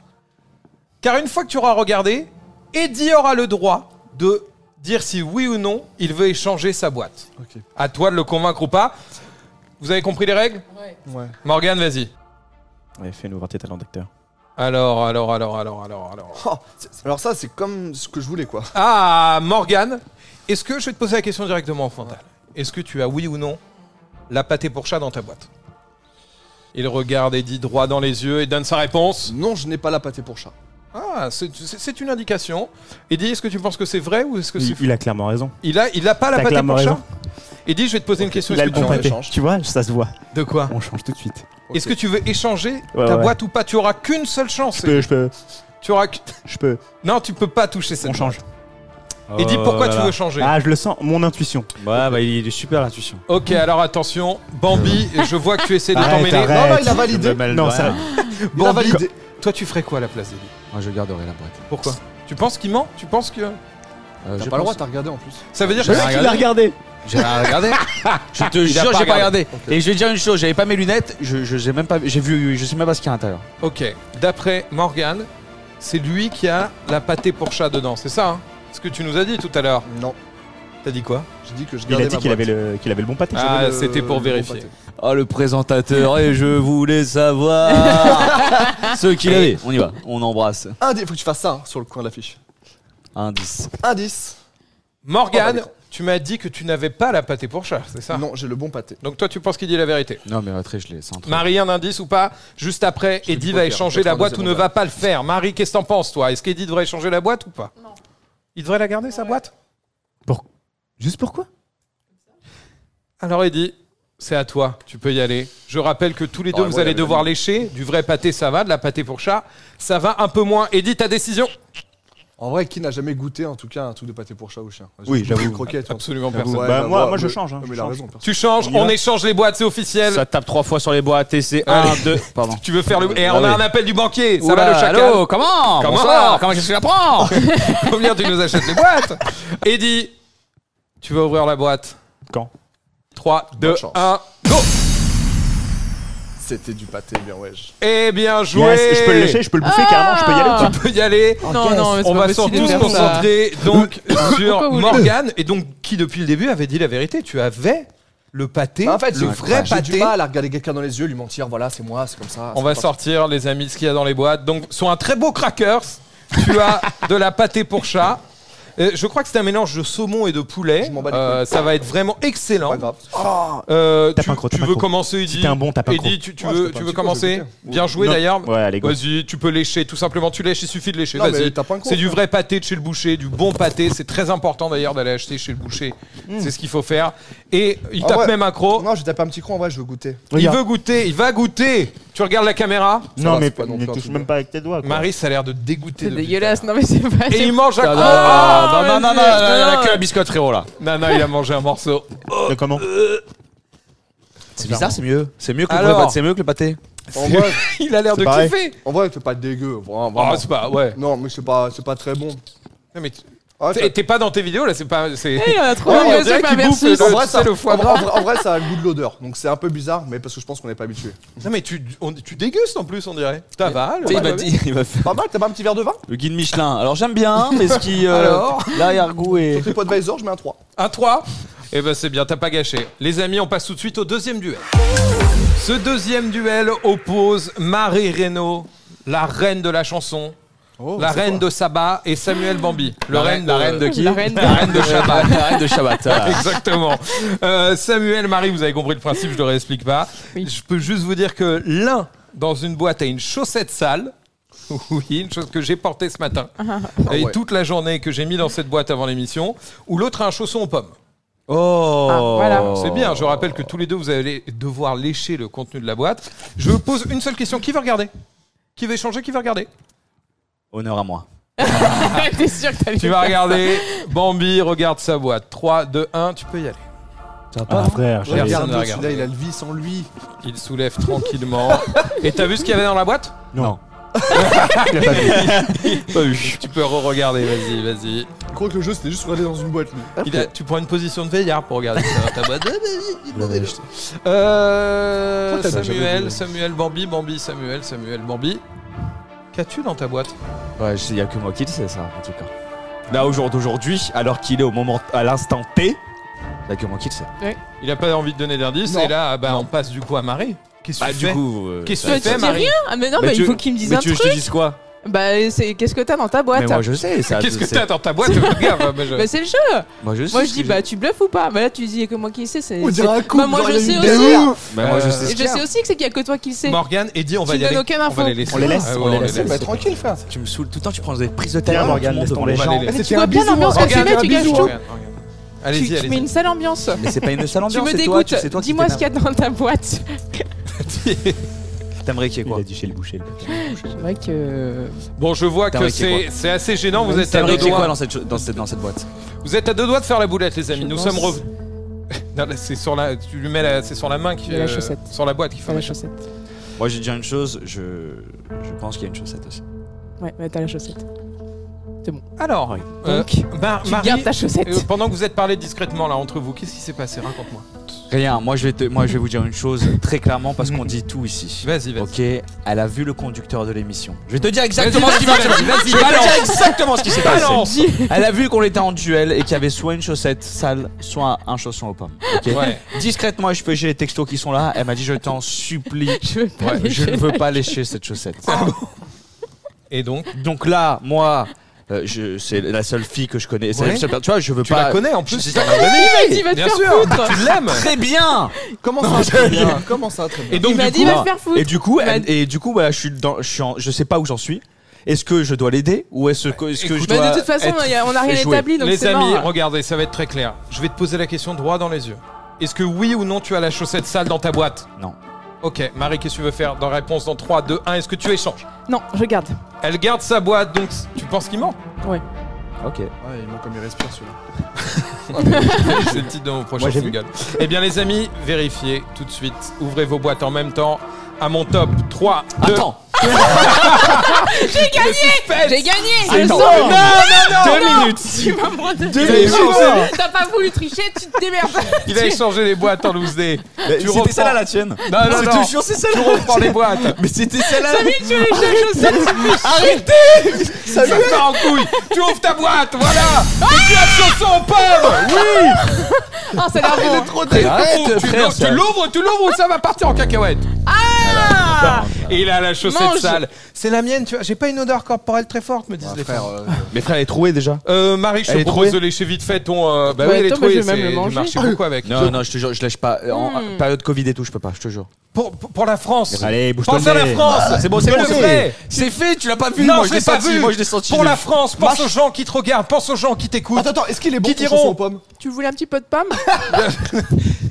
Speaker 1: Car une fois que tu auras regardé, Eddie aura le droit de dire si oui ou non il veut échanger sa boîte.
Speaker 6: Ok.
Speaker 1: À toi de le convaincre ou pas. Vous avez compris les règles?
Speaker 6: Ouais.
Speaker 1: Morgane, vas-y.
Speaker 7: Ouais, fais-nous voir tes talents d'acteur.
Speaker 1: Alors.
Speaker 6: Oh, alors ça, c'est comme ce que je voulais, quoi.
Speaker 1: Ah, Morgane, est-ce que je vais te poser la question directement en frontal? Est-ce que tu as oui ou non la pâté pour chat dans ta boîte? Il regarde Eddie droit dans les yeux et donne sa réponse.
Speaker 6: Non, je n'ai pas la pâté pour chat.
Speaker 1: Ah, c'est une indication. Eddie, est-ce que tu penses que c'est vrai ou est-ce que c'est faux?
Speaker 7: Il a clairement raison.
Speaker 1: Il a pas la
Speaker 7: T'as
Speaker 1: pâté
Speaker 7: clairement
Speaker 1: pour chat?
Speaker 7: raison.
Speaker 1: Eddie, je vais te poser une question.
Speaker 7: Il a
Speaker 1: Est-ce
Speaker 7: le
Speaker 1: que tu
Speaker 7: bon
Speaker 1: veux-
Speaker 7: pâté.
Speaker 6: échange.
Speaker 7: Tu vois, ça se voit.
Speaker 1: De quoi?
Speaker 7: On change tout de suite.
Speaker 1: Est-ce que tu veux échanger
Speaker 7: Ouais,
Speaker 1: ta
Speaker 7: ouais.
Speaker 1: boîte ou pas? Tu auras qu'une seule chance.
Speaker 7: Je peux.
Speaker 1: Tu auras Non, tu peux pas toucher cette
Speaker 7: On change.
Speaker 1: boîte. Eddie, pourquoi tu veux changer?
Speaker 7: Ah, je le sens, mon intuition.
Speaker 8: Ouais, bah il est super l'intuition.
Speaker 1: Ok, alors attention, Bambi, je vois que tu essaies de
Speaker 7: Arrête,
Speaker 1: t'emmêler.
Speaker 7: arrête.
Speaker 6: Non, non, il a validé.
Speaker 7: Non, ça.
Speaker 6: Il a
Speaker 1: Bambi,
Speaker 6: validé.
Speaker 1: toi tu ferais quoi à la place d'Eddie?
Speaker 8: Moi je garderai la boîte.
Speaker 1: Pourquoi? Tu penses qu'il ment? Tu penses que...
Speaker 6: T'as pas le droit, t'as regardé en plus.
Speaker 1: Ça veut dire
Speaker 8: J'ai
Speaker 1: que...
Speaker 8: rien
Speaker 7: Il a regardé.
Speaker 8: J'ai rien regardé. Je te
Speaker 1: a
Speaker 8: jure,
Speaker 1: pas
Speaker 8: j'ai pas
Speaker 1: regardé.
Speaker 8: regardé. Et je vais te dire une chose, j'avais pas mes lunettes, je sais même pas, j'ai vu, je sais même pas ce qu'il y a à l'intérieur.
Speaker 1: Ok, d'après Morgane, c'est lui qui a la pâté pour chat dedans, c'est ça hein? Ce que tu nous as dit tout à l'heure.
Speaker 6: Non.
Speaker 1: T'as dit quoi?
Speaker 6: J'ai dit que je
Speaker 7: Il a
Speaker 6: gardais
Speaker 7: dit qu'il avait le bon pâté.
Speaker 1: Ah,
Speaker 6: le-
Speaker 1: c'était pour
Speaker 6: le bon
Speaker 1: vérifier.
Speaker 6: pâté.
Speaker 8: Oh, le présentateur, et je voulais savoir ce qu'il avait. On y va, on embrasse.
Speaker 6: Faut que tu fasses ça hein, sur le coin de l'affiche.
Speaker 8: Indice.
Speaker 6: Indice.
Speaker 1: Morgane, tu m'as dit que tu n'avais pas la pâté pour chat, c'est ça?
Speaker 6: Non, j'ai le bon pâté.
Speaker 1: Donc toi, tu penses qu'il dit la vérité?
Speaker 8: Non, mais après, je l'ai centré.
Speaker 1: Marie, un indice ou pas? Juste après,
Speaker 6: Je
Speaker 1: Eddie
Speaker 6: dis
Speaker 1: va
Speaker 6: poker,
Speaker 1: échanger
Speaker 6: je vais
Speaker 1: la
Speaker 6: prendre
Speaker 1: boîte
Speaker 6: le
Speaker 1: ou ne
Speaker 6: deuxième
Speaker 1: va pas le faire. Marie, qu'est-ce que t'en penses, toi? Est-ce qu'Eddie devrait échanger la boîte ou pas? Non. Il devrait la garder, sa boîte?
Speaker 7: Juste pourquoi?
Speaker 1: Alors Eddie, c'est à toi, tu peux y aller. Je rappelle que tous les deux, vous allez devoir lécher. Du vrai pâté, ça va. De la pâté pour chat, ça va un peu moins. Eddie, ta décision?
Speaker 6: En vrai, qui n'a jamais goûté en tout cas un truc de pâté pour chat ou chien?
Speaker 7: Oui, j'avoue.
Speaker 6: Croquette.
Speaker 1: Absolument
Speaker 7: J'avoue.
Speaker 1: personne.
Speaker 7: Bah, moi, je
Speaker 6: mais-
Speaker 7: change. Hein,
Speaker 6: mais
Speaker 7: je
Speaker 6: il a
Speaker 7: change.
Speaker 6: raison. personne.
Speaker 1: Tu changes,
Speaker 7: On y
Speaker 1: on
Speaker 7: va
Speaker 1: échange les boîtes, c'est officiel.
Speaker 8: Ça tape 3 fois sur les boîtes et c'est
Speaker 1: Allez.
Speaker 8: 1, 2. Pardon.
Speaker 1: Tu veux faire le... Et
Speaker 8: Ah
Speaker 1: on a
Speaker 8: oui.
Speaker 1: un appel du banquier, ça
Speaker 8: Oula,
Speaker 1: va le chacal?
Speaker 8: allô, comment?
Speaker 1: Comment?
Speaker 8: Bonsoir, comment est-ce que tu la prends?
Speaker 1: Combien tu nous achètes les boîtes? Eddie, tu vas ouvrir la boîte.
Speaker 7: Quand?
Speaker 1: 3, 2,
Speaker 6: Bonne chance.
Speaker 1: 1, go!
Speaker 6: C'était du pâté, bien ouais.
Speaker 1: Eh bien joué!
Speaker 7: Yes, je peux le lécher, je peux le bouffer carrément, je peux y aller ou pas?
Speaker 1: Tu peux y aller.
Speaker 3: Non, non, mais c'est
Speaker 1: On
Speaker 3: pas
Speaker 1: va
Speaker 3: possible
Speaker 1: surtout
Speaker 3: de
Speaker 1: se
Speaker 3: faire ça.
Speaker 1: concentrer donc sur
Speaker 3: Pourquoi vous
Speaker 1: Morgane, et donc qui depuis le début avait dit la vérité. Tu avais le pâté,
Speaker 6: En fait,
Speaker 1: le vrai
Speaker 6: j'ai du
Speaker 1: pâté.
Speaker 6: mal à regarder quelqu'un dans les yeux, lui mentir. Voilà, c'est moi, c'est comme ça.
Speaker 1: On va sortir, les amis, ce qu'il y a dans les boîtes. Donc, sur un très beau crackers, tu as de la pâté pour chat. Je crois que c'est un mélange de saumon et de poulet.
Speaker 6: Je m'en bats les couilles.
Speaker 1: Ça va être vraiment excellent.
Speaker 6: Pas grave.
Speaker 7: Tape
Speaker 1: Tu
Speaker 7: un croc, tape un
Speaker 1: veux
Speaker 7: croc.
Speaker 1: commencer, Eddie?
Speaker 7: Si t'es un bon, tape un
Speaker 1: Eddie,
Speaker 7: croc.
Speaker 1: tu
Speaker 6: Ouais,
Speaker 1: veux,
Speaker 6: je tape
Speaker 1: tu
Speaker 6: un
Speaker 1: veux
Speaker 6: petit croc,
Speaker 1: commencer?
Speaker 6: je vais goûter.
Speaker 1: Bien joué
Speaker 7: Non.
Speaker 1: d'ailleurs.
Speaker 7: Ouais, allez, go.
Speaker 1: Vas-y, tu peux lécher, tout simplement. Tu lèches, il suffit de lécher.
Speaker 6: Non, mais
Speaker 1: Vas-y.
Speaker 6: tape un croc,
Speaker 1: C'est du
Speaker 6: frère.
Speaker 1: vrai pâté de chez le boucher, du bon pâté. C'est très important d'ailleurs d'aller acheter chez le boucher. C'est ce qu'il faut faire. Et il
Speaker 6: En
Speaker 1: tape
Speaker 6: vrai-
Speaker 1: même un croc.
Speaker 6: Non, je tape un petit croc en vrai, je veux goûter.
Speaker 1: Il
Speaker 7: Regarde.
Speaker 1: veut goûter, il va goûter. Tu regardes la caméra?
Speaker 7: Non,
Speaker 6: va,
Speaker 7: mais
Speaker 6: c'est pas non
Speaker 7: ne
Speaker 6: plus un
Speaker 7: touche
Speaker 6: truc
Speaker 7: même
Speaker 6: de-
Speaker 7: pas avec tes doigts. quoi.
Speaker 1: Marie, ça a l'air de dégoûter.
Speaker 3: C'est
Speaker 1: depuis
Speaker 3: dégueulasse, non mais c'est pas.
Speaker 1: tout à l'heure. Et il mange un
Speaker 8: Non,
Speaker 1: croc.
Speaker 8: non, non, non,
Speaker 3: vas-y.
Speaker 8: non, que la biscotte, frérot, là.
Speaker 1: Non, non, il a mangé un morceau.
Speaker 7: Mais comment?
Speaker 8: C'est bizarre, c'est mieux. C'est mieux que le
Speaker 1: Alors.
Speaker 8: vrai pâté. C'est mieux que le pâté.
Speaker 6: En vrai,
Speaker 1: Il a l'air de
Speaker 7: C'est pareil.
Speaker 1: kiffer.
Speaker 6: en vrai, c'est pas dégueu. Vraiment.
Speaker 1: Oh, c'est pas, ouais.
Speaker 6: Non, mais c'est pas très bon.
Speaker 1: Non, mais
Speaker 6: Ah,
Speaker 1: t'es pas dans tes vidéos là, c'est pas. C'est...
Speaker 3: Il y en a trop.
Speaker 1: Ouais, on
Speaker 3: Ouais,
Speaker 1: dirait
Speaker 3: c'est pas
Speaker 1: qu'il bouffe
Speaker 3: merci.
Speaker 1: le-
Speaker 6: En vrai,
Speaker 1: tu sais, le foie gras.
Speaker 6: en vrai, ça a le goût de l'odeur. Donc c'est un peu bizarre, mais parce que je pense qu'on n'est pas habitué.
Speaker 1: Non, mais tu dégustes en plus, on dirait. T'avales.
Speaker 8: Tu sais, il va faire
Speaker 6: Pas mal, t'as pas un petit verre de vin?
Speaker 8: le guide Michelin. Alors j'aime bien, mais ce qui.
Speaker 1: Alors
Speaker 8: L'arrière-goût est.
Speaker 6: Sur TripAdvisor, je mets un 3.
Speaker 1: Un 3. Eh ben c'est bien, t'as pas gâché. Les amis, on passe tout de suite au deuxième duel. Ce deuxième duel oppose Marie Reynaud, la reine de la chanson, la reine de Saba, et Samuel Bambi.
Speaker 8: La reine de qui?
Speaker 3: La reine de-
Speaker 1: La reine de Shabbat.
Speaker 8: La reine de Shabbat.
Speaker 1: Exactement. Samuel, Marie, vous avez compris le principe, je ne le réexplique pas.
Speaker 3: Oui.
Speaker 1: Je peux juste vous dire que l'un, dans une boîte, a une chaussette sale. Oui, une chose que j'ai portée ce matin. Et
Speaker 6: ouais.
Speaker 1: toute la journée que j'ai mis dans cette boîte avant l'émission. Ou l'autre a un chausson aux pommes.
Speaker 8: Oh.
Speaker 3: Ah, voilà.
Speaker 1: C'est bien, je rappelle que tous les deux, vous allez devoir lécher le contenu de la boîte. Je vous pose une seule question. Qui veut regarder? Qui veut échanger? Qui veut regarder?
Speaker 8: Honneur à moi.
Speaker 3: T'es sûr que t'allais
Speaker 1: Tu vas
Speaker 3: faire
Speaker 1: regarder. Bambi regarde sa boîte. 3, 2, 1, tu peux y aller.
Speaker 7: Ah, frère,
Speaker 1: Regarde.
Speaker 6: Regarde,
Speaker 1: ne
Speaker 6: celui-là,
Speaker 1: regarde.
Speaker 6: il a le vice en lui.
Speaker 1: Il soulève tranquillement. Et t'as vu ce qu'il y avait dans la boîte?
Speaker 7: Non.
Speaker 8: Pas vu.
Speaker 1: Tu peux re-regarder, vas-y.
Speaker 6: Je crois que le jeu c'était juste regarder dans une boîte lui.
Speaker 1: Tu prends une position de veillard pour regarder ça dans ta boîte.
Speaker 6: Pourquoi t'as
Speaker 1: Samuel, Bambi, Samuel, Bambi. Qu'as-tu dans ta boîte?
Speaker 8: Ouais, il y a que moi qui le sais, ça, en tout cas. Là, au jour d'aujourd'hui, alors qu'il est au moment, à l'instant T, il y a que moi qui le sais.
Speaker 1: Il a pas envie de donner d'indice.
Speaker 6: Non.
Speaker 1: Et là, bah, on passe du coup à Marie. Qu'est-ce que tu
Speaker 8: Du
Speaker 1: fais?
Speaker 8: coup.
Speaker 1: Qu'est-ce
Speaker 3: Toi,
Speaker 1: que tu fais,
Speaker 3: tu dis
Speaker 1: Marie?
Speaker 3: rien? Ah mais non,
Speaker 8: Mais
Speaker 3: mais
Speaker 8: tu-
Speaker 3: il faut qu'il me dise
Speaker 8: Mais
Speaker 3: un
Speaker 8: tu veux que je te
Speaker 3: truc.
Speaker 8: dise quoi?
Speaker 3: Bah c'est qu'est-ce que t'as dans ta boîte?
Speaker 8: Mais moi, je sais. ça,
Speaker 1: Qu'est-ce que
Speaker 8: c'est-
Speaker 1: t'as dans ta boîte? Regarde, bah,
Speaker 3: Bah c'est le jeu.
Speaker 8: Moi, je sais.
Speaker 3: Moi je
Speaker 8: ce
Speaker 3: dis
Speaker 8: que
Speaker 3: bah tu bluffes ou pas? Bah là tu dis que moi qui le sais c'est.
Speaker 6: On dirait un couple.
Speaker 3: Bah moi
Speaker 6: genre,
Speaker 3: je
Speaker 6: il a
Speaker 3: sais
Speaker 6: une
Speaker 3: aussi.
Speaker 6: belle-
Speaker 8: Bah, moi, je sais
Speaker 3: Et
Speaker 8: ce
Speaker 3: je
Speaker 8: qu'il y a.
Speaker 3: sais aussi que c'est qu'il y a que toi qui le sais.
Speaker 1: Morgane et dit on va
Speaker 3: Tu
Speaker 1: y
Speaker 3: me
Speaker 1: aller.
Speaker 3: donnes aucune
Speaker 1: On
Speaker 3: info.
Speaker 1: va les laisser.
Speaker 7: On les laisse,
Speaker 1: Ah ouais,
Speaker 7: on les
Speaker 1: on
Speaker 7: laisse.
Speaker 1: les
Speaker 6: Bah tranquille frère.
Speaker 8: Tu me saoules tout le temps, tu prends des prises de
Speaker 7: Tiens,
Speaker 8: terrain.
Speaker 7: Morgane,
Speaker 8: tout le monde
Speaker 7: laisse tomber.
Speaker 8: devant
Speaker 1: On va
Speaker 8: les
Speaker 1: les
Speaker 8: gens.
Speaker 1: laisser.
Speaker 3: Tu vois bien l'ambiance que tu
Speaker 1: Regarde,
Speaker 3: mets,
Speaker 1: un
Speaker 3: tu gâches
Speaker 1: bisou.
Speaker 3: tout.
Speaker 1: Regarde. Allez-y,
Speaker 3: Tu mets
Speaker 1: allez-y.
Speaker 3: une sale ambiance.
Speaker 8: Mais c'est pas une sale
Speaker 3: Tu
Speaker 8: ambiance,
Speaker 3: me
Speaker 8: c'est toi,
Speaker 3: dégoûtes.
Speaker 8: c'est toi qui
Speaker 3: Dis-moi ce qu'il y a dans ta boîte.
Speaker 8: T'aimerais qu'il y ait
Speaker 7: Il
Speaker 8: quoi?
Speaker 7: a dit chez le boucher. le papier.
Speaker 3: C'est vrai que.
Speaker 1: Bon, je vois que
Speaker 8: T'aimerais qu'il y ait
Speaker 1: c'est assez gênant. Vous êtes à
Speaker 8: T'aimerais
Speaker 1: deux
Speaker 8: qu'il y ait quoi
Speaker 1: doigts.
Speaker 8: dans cette boîte?
Speaker 1: Vous êtes à deux doigts de faire la boulette, les amis.
Speaker 3: Je
Speaker 1: Nous
Speaker 3: pense-
Speaker 1: sommes revenus. Non, là, c'est sur la. Tu lui mets la. C'est sur la main qui.
Speaker 3: Il y a la chaussette.
Speaker 1: Sur la boîte qui fait
Speaker 3: T'as
Speaker 1: la
Speaker 3: la
Speaker 1: chaussette.
Speaker 3: chaussette.
Speaker 8: Moi, j'ai déjà une chose, je pense qu'il y a une chaussette aussi.
Speaker 3: Ouais, bah t'as la chaussette.
Speaker 1: Alors,
Speaker 3: Donc, tu
Speaker 1: Marie,
Speaker 3: gardes ta chaussette.
Speaker 1: pendant que vous êtes parlé discrètement là entre vous, qu'est-ce qui s'est passé? Raconte-moi.
Speaker 8: Rien, moi je vais vous dire une chose très clairement parce qu'on dit tout ici.
Speaker 1: Vas-y.
Speaker 8: Ok, elle a vu le conducteur de l'émission. Je vais te dire exactement ce qui va se passer.
Speaker 1: Vas-y,
Speaker 8: Je vais te dire exactement ce qui s'est passé.
Speaker 1: balance.
Speaker 8: Elle a vu qu'on était en duel et qu'il y avait soit une chaussette sale, soit un chausson aux pommes. Ok.
Speaker 1: Ouais.
Speaker 8: Discrètement, je fais les textos qui sont là. Elle m'a dit je t'en supplie, je ne veux pas lécher cette chaussette.
Speaker 1: Et donc
Speaker 8: là, moi. C'est la seule fille que je connais. C'est la seule personne, tu vois, je veux
Speaker 1: tu
Speaker 8: pas.
Speaker 1: la connais en plus.
Speaker 8: C'est ta meilleure amie.
Speaker 3: Il va te
Speaker 1: Bien
Speaker 3: faire
Speaker 1: sûr.
Speaker 3: foutre.
Speaker 1: Tu l'aimes.
Speaker 8: Très bien.
Speaker 6: Comment ça très bien? Comment ça très bien?
Speaker 1: Et donc
Speaker 3: Il m'a
Speaker 1: du
Speaker 3: dit, il
Speaker 1: coup,
Speaker 3: va te faire foutre.
Speaker 8: Et du coup, bah, je sais pas où j'en suis. Est-ce que je dois l'aider ou est-ce que je
Speaker 1: écoute,
Speaker 8: dois
Speaker 3: Mais de toute façon,
Speaker 8: être
Speaker 3: on n'a rien
Speaker 8: échoué.
Speaker 3: établi, donc
Speaker 1: les
Speaker 3: c'est
Speaker 1: amis,
Speaker 3: mort.
Speaker 1: regardez, ça va être très clair. Je vais te poser la question droit dans les yeux. Est-ce que oui ou non tu as la chaussette sale dans ta boîte?
Speaker 8: Non.
Speaker 1: Ok, Marie, qu'est-ce que tu veux faire? Dans réponse dans 3, 2, 1, est-ce que tu échanges?
Speaker 3: Non, je garde.
Speaker 1: Elle garde sa boîte, donc tu penses qu'il ment?
Speaker 3: Ouais.
Speaker 8: Ok.
Speaker 6: Ouais, il manque comme il respire celui-là.
Speaker 1: C'est le titre de mon prochain
Speaker 7: Moi, j'ai vu.
Speaker 1: single. Eh bien les amis, vérifiez tout de suite. Ouvrez vos boîtes en même temps. À mon top, 3, 2...
Speaker 8: Attends.
Speaker 3: J'ai gagné. Je
Speaker 8: Attends.
Speaker 3: sens.
Speaker 8: Non. 2 minutes.
Speaker 3: Tu vas me prendre. T'as pas voulu tricher, tu te démerdes.
Speaker 1: Il a échangé les boîtes en loose day.
Speaker 7: C'était celle-là la tienne.
Speaker 1: Non,
Speaker 8: Je te jure, c'est
Speaker 1: Tu
Speaker 8: celle-là.
Speaker 1: reprends les boîtes.
Speaker 8: Mais c'était celle-là.
Speaker 3: Tu veux les chaussettes.
Speaker 8: Arrêtez.
Speaker 1: Ça part en couille. Tu ouvres ta boîte, voilà. Et tu as le chausson aux pommes. Oui.
Speaker 3: Ah, ça a l'air bon.
Speaker 8: Arrête, frère.
Speaker 1: Tu l'ouvres ou ça va partir en cacahuète. Et il a la chaussette
Speaker 3: Mange.
Speaker 1: sale. C'est la mienne, tu vois. J'ai pas une odeur corporelle très forte, me disent les
Speaker 6: Frère,
Speaker 1: femmes.
Speaker 8: Mes frères, elle est trouée déjà.
Speaker 1: Marie, je
Speaker 8: Elle
Speaker 1: te
Speaker 8: est
Speaker 1: propose
Speaker 8: trouée
Speaker 1: de lécher vite fait ton. Bah
Speaker 3: Ouais,
Speaker 1: oui, elle est
Speaker 3: attends, mais
Speaker 1: trouée.
Speaker 3: je vais même le
Speaker 1: Tu
Speaker 3: manger.
Speaker 1: marches beaucoup avec.
Speaker 8: Non, je te jure, je lâche pas. En période Covid et tout, je peux pas, je te jure.
Speaker 1: Pour la France.
Speaker 7: Allez, bouge-toi
Speaker 1: Pense à la France.
Speaker 8: C'est bon,
Speaker 1: C'est vrai.
Speaker 8: C'est fait, tu l'as pas vu.
Speaker 1: Non,
Speaker 8: moi
Speaker 1: je
Speaker 8: je
Speaker 1: l'ai
Speaker 8: l'ai
Speaker 1: pas
Speaker 8: senti.
Speaker 1: vu.
Speaker 8: Moi je l'ai senti.
Speaker 1: Pour la France, pense aux gens qui te regardent, pense aux gens qui t'écoutent.
Speaker 6: Attends, est-ce qu'il est bon
Speaker 1: Qui
Speaker 6: ton
Speaker 1: diront
Speaker 6: chausson aux pommes?
Speaker 3: Tu voulais un petit peu de pomme?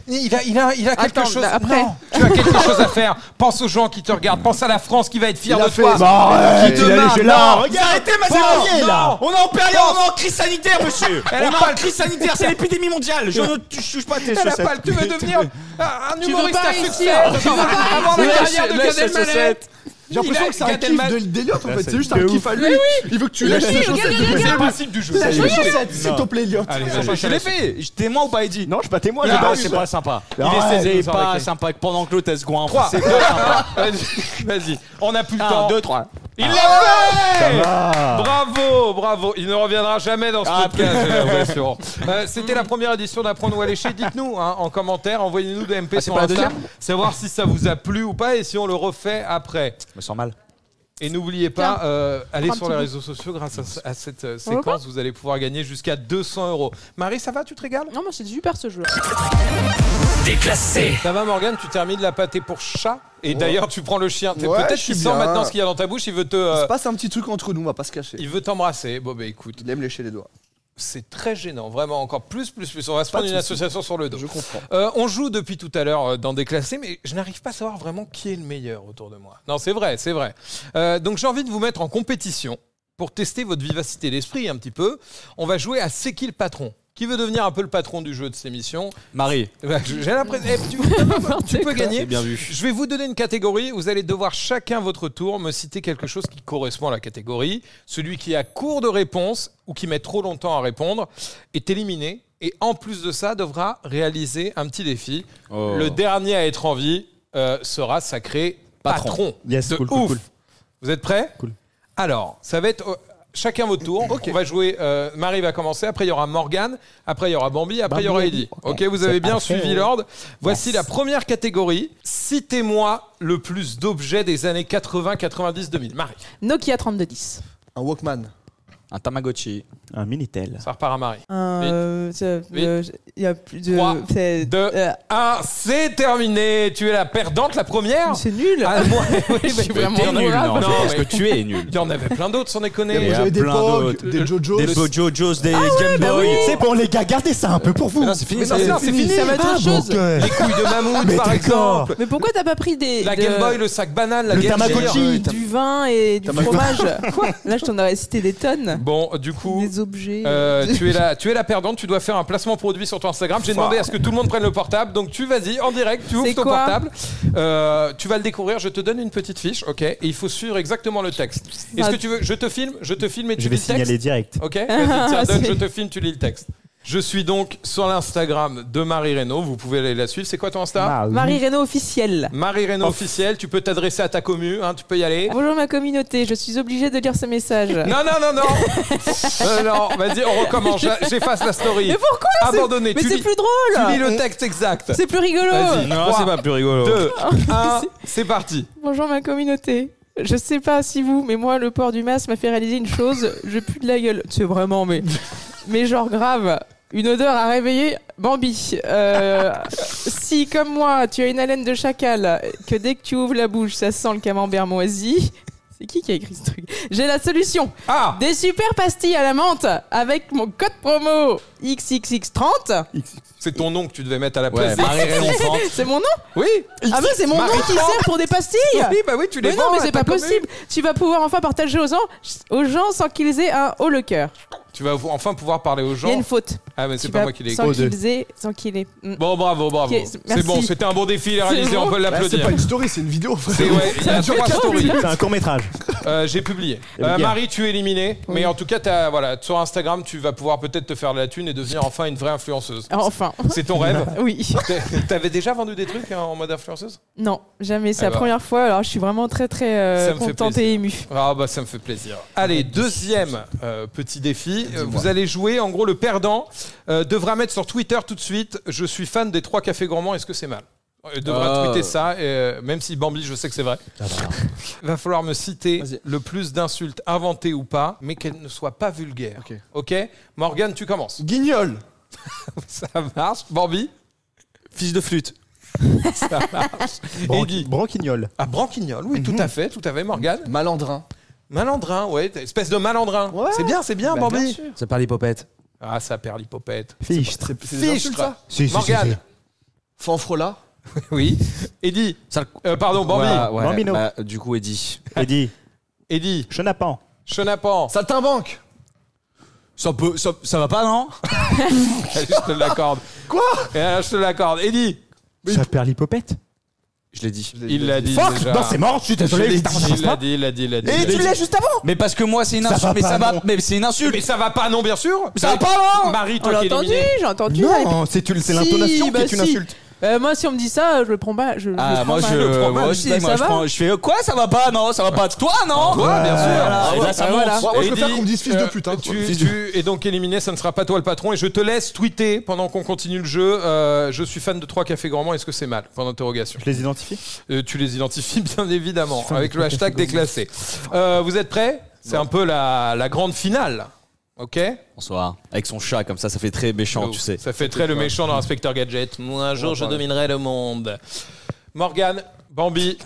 Speaker 1: Il a quelque
Speaker 3: Attends,
Speaker 1: chose.
Speaker 3: après.
Speaker 1: Non, tu as quelque chose à faire. Pense aux gens qui te regardent. Pense à la France qui va être fière
Speaker 6: Il a
Speaker 1: de
Speaker 6: fait
Speaker 1: toi.
Speaker 6: ça.
Speaker 1: Qui te marque. Non,
Speaker 7: Arrêtez ma
Speaker 1: Pense,
Speaker 7: là.
Speaker 1: non.
Speaker 8: On est en période, on est en crise sanitaire, monsieur.
Speaker 1: Elle a
Speaker 8: On est
Speaker 1: pas
Speaker 8: en
Speaker 1: le-
Speaker 8: crise sanitaire, c'est l'épidémie mondiale. Je ne touche pas tes
Speaker 1: Elle a
Speaker 8: chaussettes.
Speaker 1: pas le. Tu veux devenir un
Speaker 3: Tu veux
Speaker 1: humoriste
Speaker 3: pas
Speaker 1: à
Speaker 3: réussir.
Speaker 1: succès.
Speaker 3: Tu veux pas
Speaker 1: Avoir la
Speaker 8: Lâche-
Speaker 1: carrière de
Speaker 8: lâche
Speaker 1: Gad
Speaker 8: cette
Speaker 1: Elmaleh.
Speaker 8: chaussette.
Speaker 6: J'ai l'impression que c'est un
Speaker 1: Gad
Speaker 6: kiff
Speaker 1: Elmaleh.
Speaker 6: d'Eliott en fait. C'est juste un kiff à lui. Il veut que tu lâches ses chaussettes.
Speaker 1: C'est le principe du jeu.
Speaker 6: Lâche les chaussettes, s'il te plaît, Eliott.
Speaker 1: Allez,
Speaker 8: Je l'ai fait. Témoin ou pas, Eddie?
Speaker 7: Non, je suis pas témoin.
Speaker 1: Ah,
Speaker 7: j'ai pas-
Speaker 8: C'est pas sympa. Il
Speaker 7: Arrête,
Speaker 8: est
Speaker 1: ça,
Speaker 8: pas
Speaker 1: ok.
Speaker 8: sympa pendant que l'autre elle se goinfre.
Speaker 1: 3,
Speaker 8: C'est pas sympa.
Speaker 1: Vas-y, on n'a plus le
Speaker 8: 1,
Speaker 1: temps.
Speaker 8: 2, 3.
Speaker 1: Il l'a fait.
Speaker 7: va.
Speaker 1: Bravo. Il ne reviendra jamais dans ce podcast, j'ai l'impression. C'était la première édition d'Apprendre ou à lécher. Dites-nous en commentaire, envoyez-nous des MP
Speaker 8: c'est
Speaker 1: sur
Speaker 8: pas la
Speaker 1: Insta,
Speaker 8: deuxième
Speaker 1: savoir si ça vous a plu ou pas et si on le refait après.
Speaker 8: Je me sens mal.
Speaker 1: Et n'oubliez pas, allez
Speaker 3: prends un
Speaker 1: sur
Speaker 3: petit
Speaker 1: les
Speaker 3: bout.
Speaker 1: réseaux sociaux, grâce à cette séquence, vous allez pouvoir gagner jusqu'à 200 €. Marie, ça va, tu te régales?
Speaker 3: Non, moi c'est super ce jeu.
Speaker 4: Déclassé.
Speaker 1: Ça va, Morgane, tu termines la pâtée pour chat. Et d'ailleurs, tu prends le chien.
Speaker 6: Ouais,
Speaker 1: Peut-être
Speaker 6: je
Speaker 1: qu'il
Speaker 6: suis
Speaker 1: sent
Speaker 6: bien.
Speaker 1: maintenant ce qu'il y a dans ta bouche, il veut
Speaker 6: Il
Speaker 1: te...
Speaker 6: se passe un petit truc entre nous, on va pas se cacher.
Speaker 1: il veut t'embrasser. Bon, bah écoute,
Speaker 6: Il aime lécher les doigts.
Speaker 1: c'est très gênant, vraiment, encore plus. On va se
Speaker 6: Pas
Speaker 1: prendre
Speaker 6: de
Speaker 1: une
Speaker 6: soucis.
Speaker 1: association sur le dos.
Speaker 6: Je comprends.
Speaker 1: On joue depuis tout à l'heure dans Déclassé, mais je n'arrive pas à savoir vraiment qui est le meilleur autour de moi. Non, c'est vrai. Donc j'ai envie de vous mettre en compétition pour tester votre vivacité d'esprit un petit peu. On va jouer à C'est qui le patron? Qui veut devenir un peu le patron du jeu de cette émission?
Speaker 8: Marie.
Speaker 1: J'ai l'impression... tu peux gagner.
Speaker 8: Bien vu.
Speaker 1: Je vais vous donner une catégorie. Vous allez devoir chacun votre tour me citer quelque chose qui correspond à la catégorie. Celui qui a court de réponse ou qui met trop longtemps à répondre est éliminé. Et en plus de ça, devra réaliser un petit défi.
Speaker 8: Oh.
Speaker 1: Le dernier à être en vie sera sacré patron.
Speaker 7: Yes,
Speaker 1: de
Speaker 7: cool,
Speaker 1: ouf.
Speaker 7: cool.
Speaker 1: Vous êtes prêts?
Speaker 7: Cool.
Speaker 1: Alors, ça va être... chacun votre tour. On va jouer. Marie va commencer. Après, il y aura Morgane. Après, il y aura Bambi. Après, il y aura Eddy. Ok, vous avez bien suivi l'ordre. Voici la première catégorie. Citez-moi le plus d'objets des années 80, 90, 2000. Marie.
Speaker 3: Nokia 3210.
Speaker 6: Un Walkman.
Speaker 8: Un Tamagotchi.
Speaker 7: Un Minitel.
Speaker 1: Ça repart à Marie.
Speaker 3: Il y a plus de.
Speaker 1: 3,
Speaker 3: c'est-
Speaker 1: 2, 1. C'est terminé. Tu es la perdante, la première.
Speaker 3: C'est nul.
Speaker 1: Ah, moi, oui, mais
Speaker 3: suis vraiment
Speaker 1: t'es
Speaker 3: nul,
Speaker 1: grave.
Speaker 3: non,
Speaker 1: Non,
Speaker 8: Parce
Speaker 1: mais
Speaker 8: que tu es nul.
Speaker 1: il y en avait plein d'autres, sans déconner.
Speaker 6: Moi, j'avais des
Speaker 7: plein
Speaker 6: Pog,
Speaker 7: d'autres.
Speaker 6: des Jojos.
Speaker 7: Des Bojojos, des Game Boy. C'est bon, les gars, gardez ça un peu pour vous.
Speaker 8: Non, c'est fini.
Speaker 1: Mais non, c'est fini.
Speaker 3: Ça va être autre chose.
Speaker 1: Les couilles de mammouth,
Speaker 7: Mais
Speaker 1: par
Speaker 7: d'accord.
Speaker 1: exemple.
Speaker 3: Mais pourquoi t'as pas pris des.
Speaker 1: La Game Boy, le sac banane, la
Speaker 7: Le
Speaker 1: Game Gear.
Speaker 7: Tamagotchi.
Speaker 3: du vin et du fromage? Là, je t'en aurais cité des tonnes.
Speaker 1: Bon, du coup,
Speaker 3: Des objets.
Speaker 1: tu es la perdante. Tu dois faire un placement produit sur ton Instagram. J'ai demandé à ce que tout le monde prenne le portable. Donc tu vas-y en direct, tu ouvres
Speaker 3: C'est
Speaker 1: ton
Speaker 3: quoi
Speaker 1: portable. Tu vas le découvrir. Je te donne une petite fiche, ok. Et il faut suivre exactement le texte. Est-ce que tu veux? Je te filme et tu
Speaker 7: Je vais
Speaker 1: lis le texte.
Speaker 7: signaler direct.
Speaker 1: Ok. Vas-y, tiens, donne.
Speaker 3: C'est-
Speaker 1: Je te filme, tu lis le texte. Je suis donc sur l'Instagram de Marie Reynaud. Vous pouvez aller la suivre. C'est quoi ton Insta?
Speaker 3: Marie Reynaud officielle.
Speaker 1: Marie Reynaud officielle. Tu peux t'adresser à ta commu. Tu peux y aller.
Speaker 3: Bonjour ma communauté. Je suis obligée de lire ce message.
Speaker 1: Non. Non, vas-y, on recommence. J'efface la story.
Speaker 3: Mais pourquoi?
Speaker 1: Abandonné.
Speaker 3: Mais c'est plus drôle.
Speaker 1: Tu lis le texte exact.
Speaker 3: C'est plus rigolo.
Speaker 1: Vas-y.
Speaker 8: Non, c'est pas plus rigolo.
Speaker 1: 2, 1, c'est parti.
Speaker 3: Bonjour ma communauté. Je sais pas si vous, mais moi, le port du masque m'a fait réaliser une chose. Je pue de la gueule. C'est vraiment, mais genre grave. Une odeur à réveiller Bambi. Si, comme moi, tu as une haleine de chacal, que dès que tu ouvres la bouche, ça sent le camembert moisi. C'est qui a écrit ce truc? J'ai la solution. Des super pastilles à la menthe avec mon code promo XXX30.
Speaker 1: C'est ton nom que tu devais mettre à la place.
Speaker 3: C'est mon nom?
Speaker 1: Oui.
Speaker 3: Ah bah c'est mon nom qui sert pour des pastilles.
Speaker 1: Oui, bah oui, tu les vends.
Speaker 3: Non, mais c'est pas possible. Tu vas pouvoir enfin partager aux gens sans qu'ils aient un haut le cœur.
Speaker 1: Tu vas enfin pouvoir parler aux gens.
Speaker 3: Il y a une faute.
Speaker 1: Ah, mais c'est pas moi qui l'ai
Speaker 3: écrit. Sans qu'il ait.
Speaker 1: Bon, bravo.
Speaker 3: Okay,
Speaker 1: c'est bon, c'était un bon défi, il est réalisé, on peut l'applaudir.
Speaker 6: C'est pas une story, c'est une vidéo.
Speaker 1: Il y a 3 stories.
Speaker 7: C'est un court-métrage.
Speaker 1: J'ai publié. Marie, tu es éliminée. Oui. Mais en tout cas, sur Instagram, tu vas pouvoir peut-être te faire de la thune et devenir enfin une vraie influenceuse.
Speaker 3: Enfin.
Speaker 1: C'est ton rêve?
Speaker 3: Oui.
Speaker 1: T'avais déjà vendu des trucs en mode influenceuse?
Speaker 3: Non, jamais. C'est la première fois. Alors, je suis vraiment très, très contente et émue.
Speaker 1: Ah, bah, ça me fait plaisir. Allez, deuxième petit défi. Vous allez jouer. En gros, le perdant devra mettre sur Twitter tout de suite: je suis fan des 3 cafés gourmands. Est-ce que c'est mal? Il devra tweeter ça, même si Bambi, je sais que c'est vrai. Il va falloir me citer le plus d'insultes inventées ou pas, mais qu'elles ne soient pas vulgaires. Ok. Morgane, tu commences.
Speaker 6: Guignol.
Speaker 1: Ça marche. Bambi.
Speaker 8: Fils de flûte.
Speaker 1: Ça marche. Eddie.
Speaker 7: Branquignol.
Speaker 1: Ah, branquignol, oui, tout à fait, Morgane.
Speaker 6: Malandrin.
Speaker 1: Malandrin, ouais, espèce de malandrin. Ouais. C'est bien, Bambi.
Speaker 8: Ça parle l'hypopète.
Speaker 1: Ah, ça perd l'hypopète.
Speaker 7: Fichtre.
Speaker 1: Fichtre, ça.
Speaker 7: Morgane.
Speaker 6: Fanfrola.
Speaker 1: Oui. Eddie. Pardon, Bambi.
Speaker 8: Ouais,
Speaker 7: Bambino.
Speaker 8: Du coup, Eddie.
Speaker 1: Eddie.
Speaker 7: Chenapan.
Speaker 6: Saltimbanque.
Speaker 8: Ça va pas, non?
Speaker 1: Allez, je te l'accorde.
Speaker 6: Quoi?
Speaker 1: Je te l'accorde. Eddie.
Speaker 7: Ça perd l'hypopète.
Speaker 8: Je l'ai dit.
Speaker 1: Il l'a dit
Speaker 7: Fuck.
Speaker 1: déjà.
Speaker 7: Non, c'est mort, je suis désolé.
Speaker 1: Il l'a dit.
Speaker 8: Et tu l'as juste avant. Mais parce que moi, c'est une insulte. Mais ça va. Mais c'est une insulte.
Speaker 1: Mais ça va pas, non, bien sûr.
Speaker 8: Ça va pas, non.
Speaker 1: Marie, toi qui es éliminé.
Speaker 3: J'ai entendu.
Speaker 7: Non, c'est l'intonation qui est une insulte.
Speaker 3: Moi, si on me dit ça, je le prends pas.
Speaker 8: Moi aussi. Je fais quoi? Ça va pas? Non, ça va pas. Toi, non?
Speaker 1: Toi, bien sûr.
Speaker 8: Là, ça monte.
Speaker 6: Moi, je préfère qu'on me dise fils de pute.
Speaker 1: Tu es donc éliminé, ça ne sera pas toi le patron. Et je te laisse tweeter pendant qu'on continue le jeu. Je suis fan de 3 cafés gourmands. Est-ce que c'est mal? Point d'interrogation.
Speaker 7: Je les identifie.
Speaker 1: Tu les identifies bien évidemment avec le hashtag déclassé. Vous êtes prêts? C'est un peu la grande finale. Ok.
Speaker 8: Bonsoir. Avec son chat comme ça fait très méchant, tu sais.
Speaker 1: Ça fait très le méchant dans Inspecteur Gadget. Moi, un jour, je dominerai le monde. Morgane, Bambi,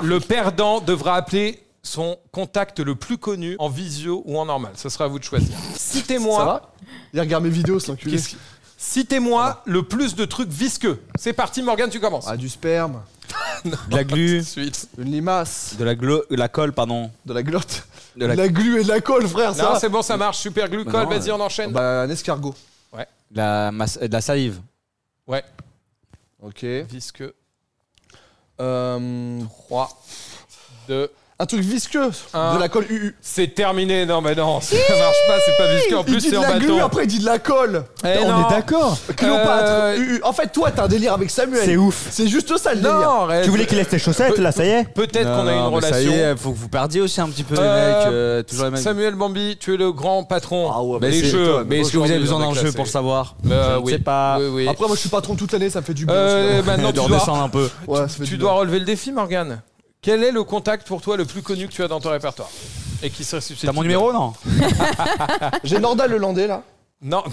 Speaker 1: le perdant devra appeler son contact le plus connu en visio ou en normal. Ce sera à vous de choisir. Citez-moi.
Speaker 6: Ça va? Il regarde mes vidéos, c'est l'enculé.
Speaker 1: Citez-moi le plus de trucs visqueux. C'est parti, Morgane, tu commences.
Speaker 6: Du sperme.
Speaker 8: De la glu.
Speaker 6: Une limace.
Speaker 8: De la colle, pardon.
Speaker 6: De la glotte. De la glu et de la colle, frère, ça.
Speaker 1: Non, c'est bon, ça marche. Super glue, colle. Vas-y, on enchaîne.
Speaker 6: Un escargot.
Speaker 1: Ouais.
Speaker 8: De la salive.
Speaker 1: Ouais.
Speaker 6: Ok.
Speaker 1: Visqueux.
Speaker 6: 3,
Speaker 1: 2.
Speaker 6: Un truc visqueux. De la colle UU.
Speaker 1: C'est terminé. Non, mais non, ça marche pas. C'est pas visqueux. En plus, c'est en bâton.
Speaker 6: Il dit de la glu, après il dit de la colle.
Speaker 1: On
Speaker 7: est d'accord.
Speaker 6: Cléopâtre. UU. En fait, toi, t'as un délire avec Samuel.
Speaker 7: C'est ouf.
Speaker 6: C'est juste ça le délire.
Speaker 1: Non,
Speaker 7: tu voulais qu'il laisse tes chaussettes, là, ça y est.
Speaker 1: Peut-être qu'on a une relation.
Speaker 8: Ça y est, faut que vous perdiez aussi un petit peu, les mecs. Toujours les mêmes.
Speaker 1: Samuel Bambi, tu es le grand patron.
Speaker 6: Ah ouais,
Speaker 1: des jeux.
Speaker 8: Mais est-ce que vous avez besoin d'un jeu pour le savoir?
Speaker 1: Oui.
Speaker 8: sais pas.
Speaker 1: Oui.
Speaker 6: Après, moi, je suis patron toute l'année, ça me fait du bien.
Speaker 1: Maintenant,
Speaker 8: tu redescends un peu.
Speaker 1: Tu dois relever le défi, Morgane. Quel est le contact pour toi le plus connu que tu as dans ton répertoire et qui serait susceptible?
Speaker 8: T'as mon numéro, non?
Speaker 6: J'ai Nordal le Landais là.
Speaker 1: Non,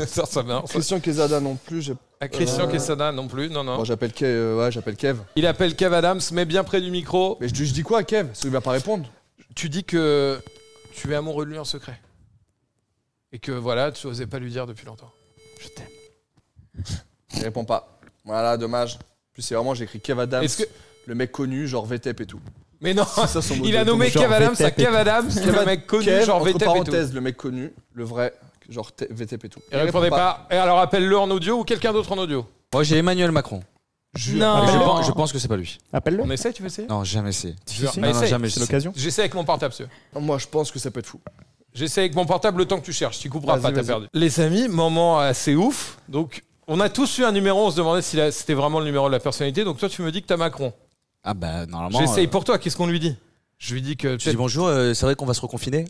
Speaker 1: ça va.
Speaker 6: Christian Quesada non plus.
Speaker 1: Christian Quesada non plus, non.
Speaker 6: Bon, j'appelle Kev.
Speaker 1: Il appelle Kev Adams, mais bien près du micro.
Speaker 6: Mais je dis quoi à Kev? Parce qu'il va pas répondre.
Speaker 1: Tu dis que tu es amoureux de lui en secret. Et que voilà, tu osais pas lui dire depuis longtemps. Je t'aime.
Speaker 6: Il répond pas. Voilà, dommage. En plus, c'est vraiment, j'ai écrit Kev Adams. Le mec connu, genre VTEP et tout.
Speaker 1: Mais non, il a nommé Kev Adams à Kev Adams, le mec connu, genre VTEP et tout.
Speaker 6: Parenthèse, le mec connu, le vrai, genre VTEP et tout.
Speaker 1: Il répondait pas. Et alors appelle-le en audio ou quelqu'un d'autre en audio.
Speaker 8: Moi j'ai Emmanuel Macron.
Speaker 3: Non.
Speaker 8: Je pense que c'est pas lui.
Speaker 7: Appelle-le.
Speaker 1: On essaie, tu veux essayer?
Speaker 8: Non, jamais essayé.
Speaker 1: Non,
Speaker 7: c'est l'occasion.
Speaker 1: J'essaie avec mon portable, monsieur.
Speaker 6: Moi, je pense que ça peut être fou.
Speaker 1: J'essaie avec mon portable le temps que tu cherches. Tu couperas pas, t'as perdu. Les amis, moment assez ouf. Donc, on a tous eu un numéro. On se demandait si c'était vraiment le numéro de la personnalité. Donc, toi, tu me dis que t'as Macron.
Speaker 8: Ah bah, normalement...
Speaker 1: J'essaye pour toi. Qu'est-ce qu'on lui dit? Je lui dis que...
Speaker 8: Je dis bonjour, c'est vrai qu'on va se reconfiner?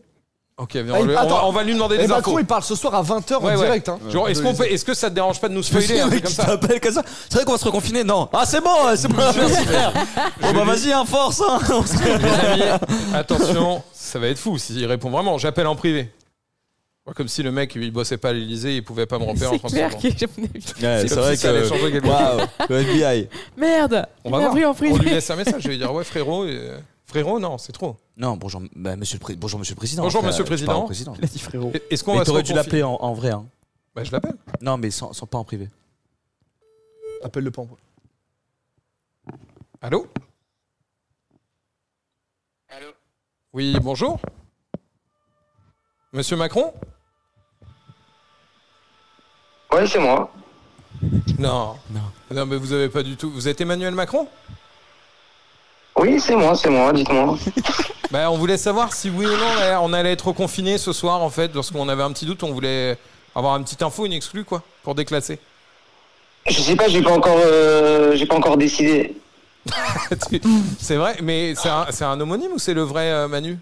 Speaker 1: Ok, on va lui demander des infos.
Speaker 6: Macron, il parle ce soir à 20h en direct. Hein.
Speaker 1: Genre, est-ce que ça te dérange pas de nous spoiler un truc comme ça?
Speaker 8: C'est vrai qu'on va se reconfiner? Non. Ah, c'est bon, merci frère. Bon bah vas-y, force.
Speaker 1: Les amis, attention, ça va être fou s'il répond vraiment. J'appelle en privé. Comme si le mec, il bossait pas à l'Elysée, il pouvait pas me repérer en France.
Speaker 3: C'est clair
Speaker 1: c'est vrai que ça allait changer quelque chose.
Speaker 8: Le FBI.
Speaker 3: Merde.
Speaker 1: On va voir. On lui laisse un message, je vais dire ouais frérot. Frérot, non, c'est trop.
Speaker 8: Non, bonjour, monsieur le président.
Speaker 1: Bonjour, monsieur le président.
Speaker 7: Il a dit frérot.
Speaker 1: Est-ce qu'on va
Speaker 8: t'aurais dû l'appeler en vrai. Hein.
Speaker 1: Bah, je l'appelle.
Speaker 8: Non, mais sans pas en privé.
Speaker 6: Appelle le pan.
Speaker 1: Allô?
Speaker 9: Allô?
Speaker 1: Oui, bonjour. Monsieur Macron?
Speaker 9: Ouais, c'est moi.
Speaker 1: Non, mais vous avez pas du tout. Vous êtes Emmanuel Macron?
Speaker 9: Oui, c'est moi, dites-moi.
Speaker 1: Bah, on voulait savoir si oui ou non on allait être confiné ce soir en fait, lorsqu'on avait un petit doute, on voulait avoir une petite info, une exclue quoi, pour déclasser.
Speaker 9: Je sais pas, j'ai pas encore décidé.
Speaker 1: C'est vrai, mais c'est un homonyme ou c'est le vrai Manu?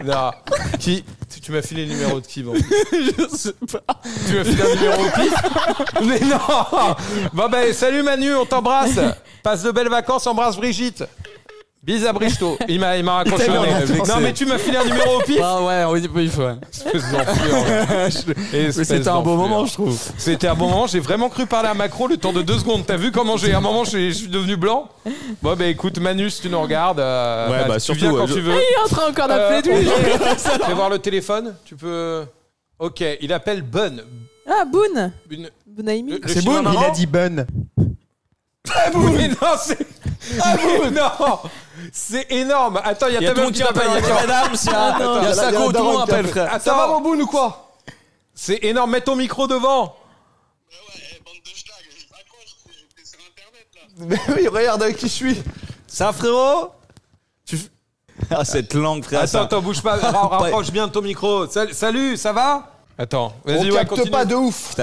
Speaker 1: Non. Qui? Tu m'as filé le numéro de qui, bon?
Speaker 8: Je sais pas.
Speaker 1: Tu m'as filé un numéro au pif? Mais non! Bon ben, salut Manu, on t'embrasse. Passe de belles vacances, embrasse Brigitte. Bis à Brichto. Il m'a raccroché au nez. Non mais tu m'as filé un numéro au pif?
Speaker 8: Ah ouais, on dit pas il faut.
Speaker 1: Espèce d'enflure.
Speaker 8: C'était un bon moment, je trouve.
Speaker 1: C'était un bon moment. J'ai vraiment cru parler à Macron le temps de 2 secondes. T'as vu comment à un moment je suis devenu blanc? Bon bah écoute Manu, si tu nous regardes, tu
Speaker 8: surtout,
Speaker 1: viens quand tu veux.
Speaker 3: Il est en train encore d'appeler
Speaker 1: Fais voir le téléphone. Tu peux. Ok, il appelle Bun.
Speaker 3: Ah, Boone. Bonaimi.
Speaker 7: C'est Boone, il a dit Bun.
Speaker 1: Ah Boone, mais non, c'est. Ah Boone, non. C'est énorme. Attends, il y a
Speaker 8: tout le monde qui appelle. Il y a Madame, il y a Sako, tout le monde appelle, frère.
Speaker 6: Ça va mon Boone ou quoi?
Speaker 1: C'est énorme. Mets ton micro devant.
Speaker 9: Bande de schlag, accroche, t'es sur internet là.
Speaker 6: Mais oui, regarde avec qui je suis.
Speaker 8: Ça, frérot? Ah, cette langue, frère.
Speaker 1: Attends, bouge pas. Rapproche bien de ton micro. Salut, ça va? Attends, vas-y,
Speaker 6: on capte pas de ouf.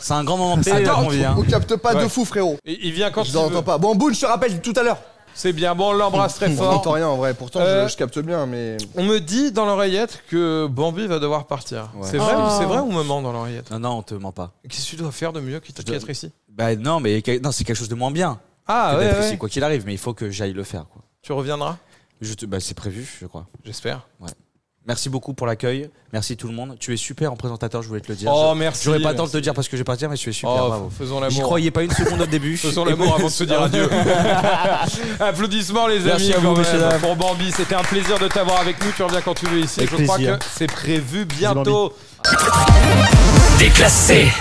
Speaker 8: C'est un grand moment de télé, on vient.
Speaker 6: On capte pas de fou, frérot.
Speaker 1: Il vient quand
Speaker 6: je l'entends pas. Bon, Boone, je te rappelle tout à l'heure.
Speaker 1: C'est bien, bon, on l'embrasse très fort.
Speaker 6: On n'entend rien en vrai, pourtant je capte bien, mais.
Speaker 1: On me dit dans l'oreillette que Bambi va devoir partir. Ouais. C'est vrai ou on me ment dans l'oreillette?
Speaker 8: Non, on te ment pas.
Speaker 1: Qu'est-ce que tu dois faire de mieux qu'être ici?
Speaker 8: Bah non, mais c'est quelque chose de moins bien.
Speaker 1: Ah ouais,
Speaker 8: d'être ici, quoi qu'il arrive, mais il faut que j'aille le faire, quoi.
Speaker 1: Tu reviendras?
Speaker 8: C'est prévu, je crois.
Speaker 1: J'espère.
Speaker 8: Ouais. Merci beaucoup pour l'accueil. Merci tout le monde. Tu es super en présentateur, je voulais te le dire.
Speaker 1: Oh, merci.
Speaker 8: J'aurais pas le temps de te le dire parce que je vais partir, mais tu es super. Bravo.
Speaker 1: Faisons l'amour.
Speaker 8: J'y croyais pas une seconde au début.
Speaker 1: Faisons l'amour avant de se dire adieu. Applaudissements, les amis.
Speaker 8: Merci à vous,
Speaker 1: pour Bambi. C'était un plaisir de t'avoir avec nous. Tu reviens quand tu veux ici.
Speaker 7: Avec
Speaker 1: je
Speaker 7: plaisir.
Speaker 1: crois que c'est prévu bientôt.
Speaker 4: Déclassé.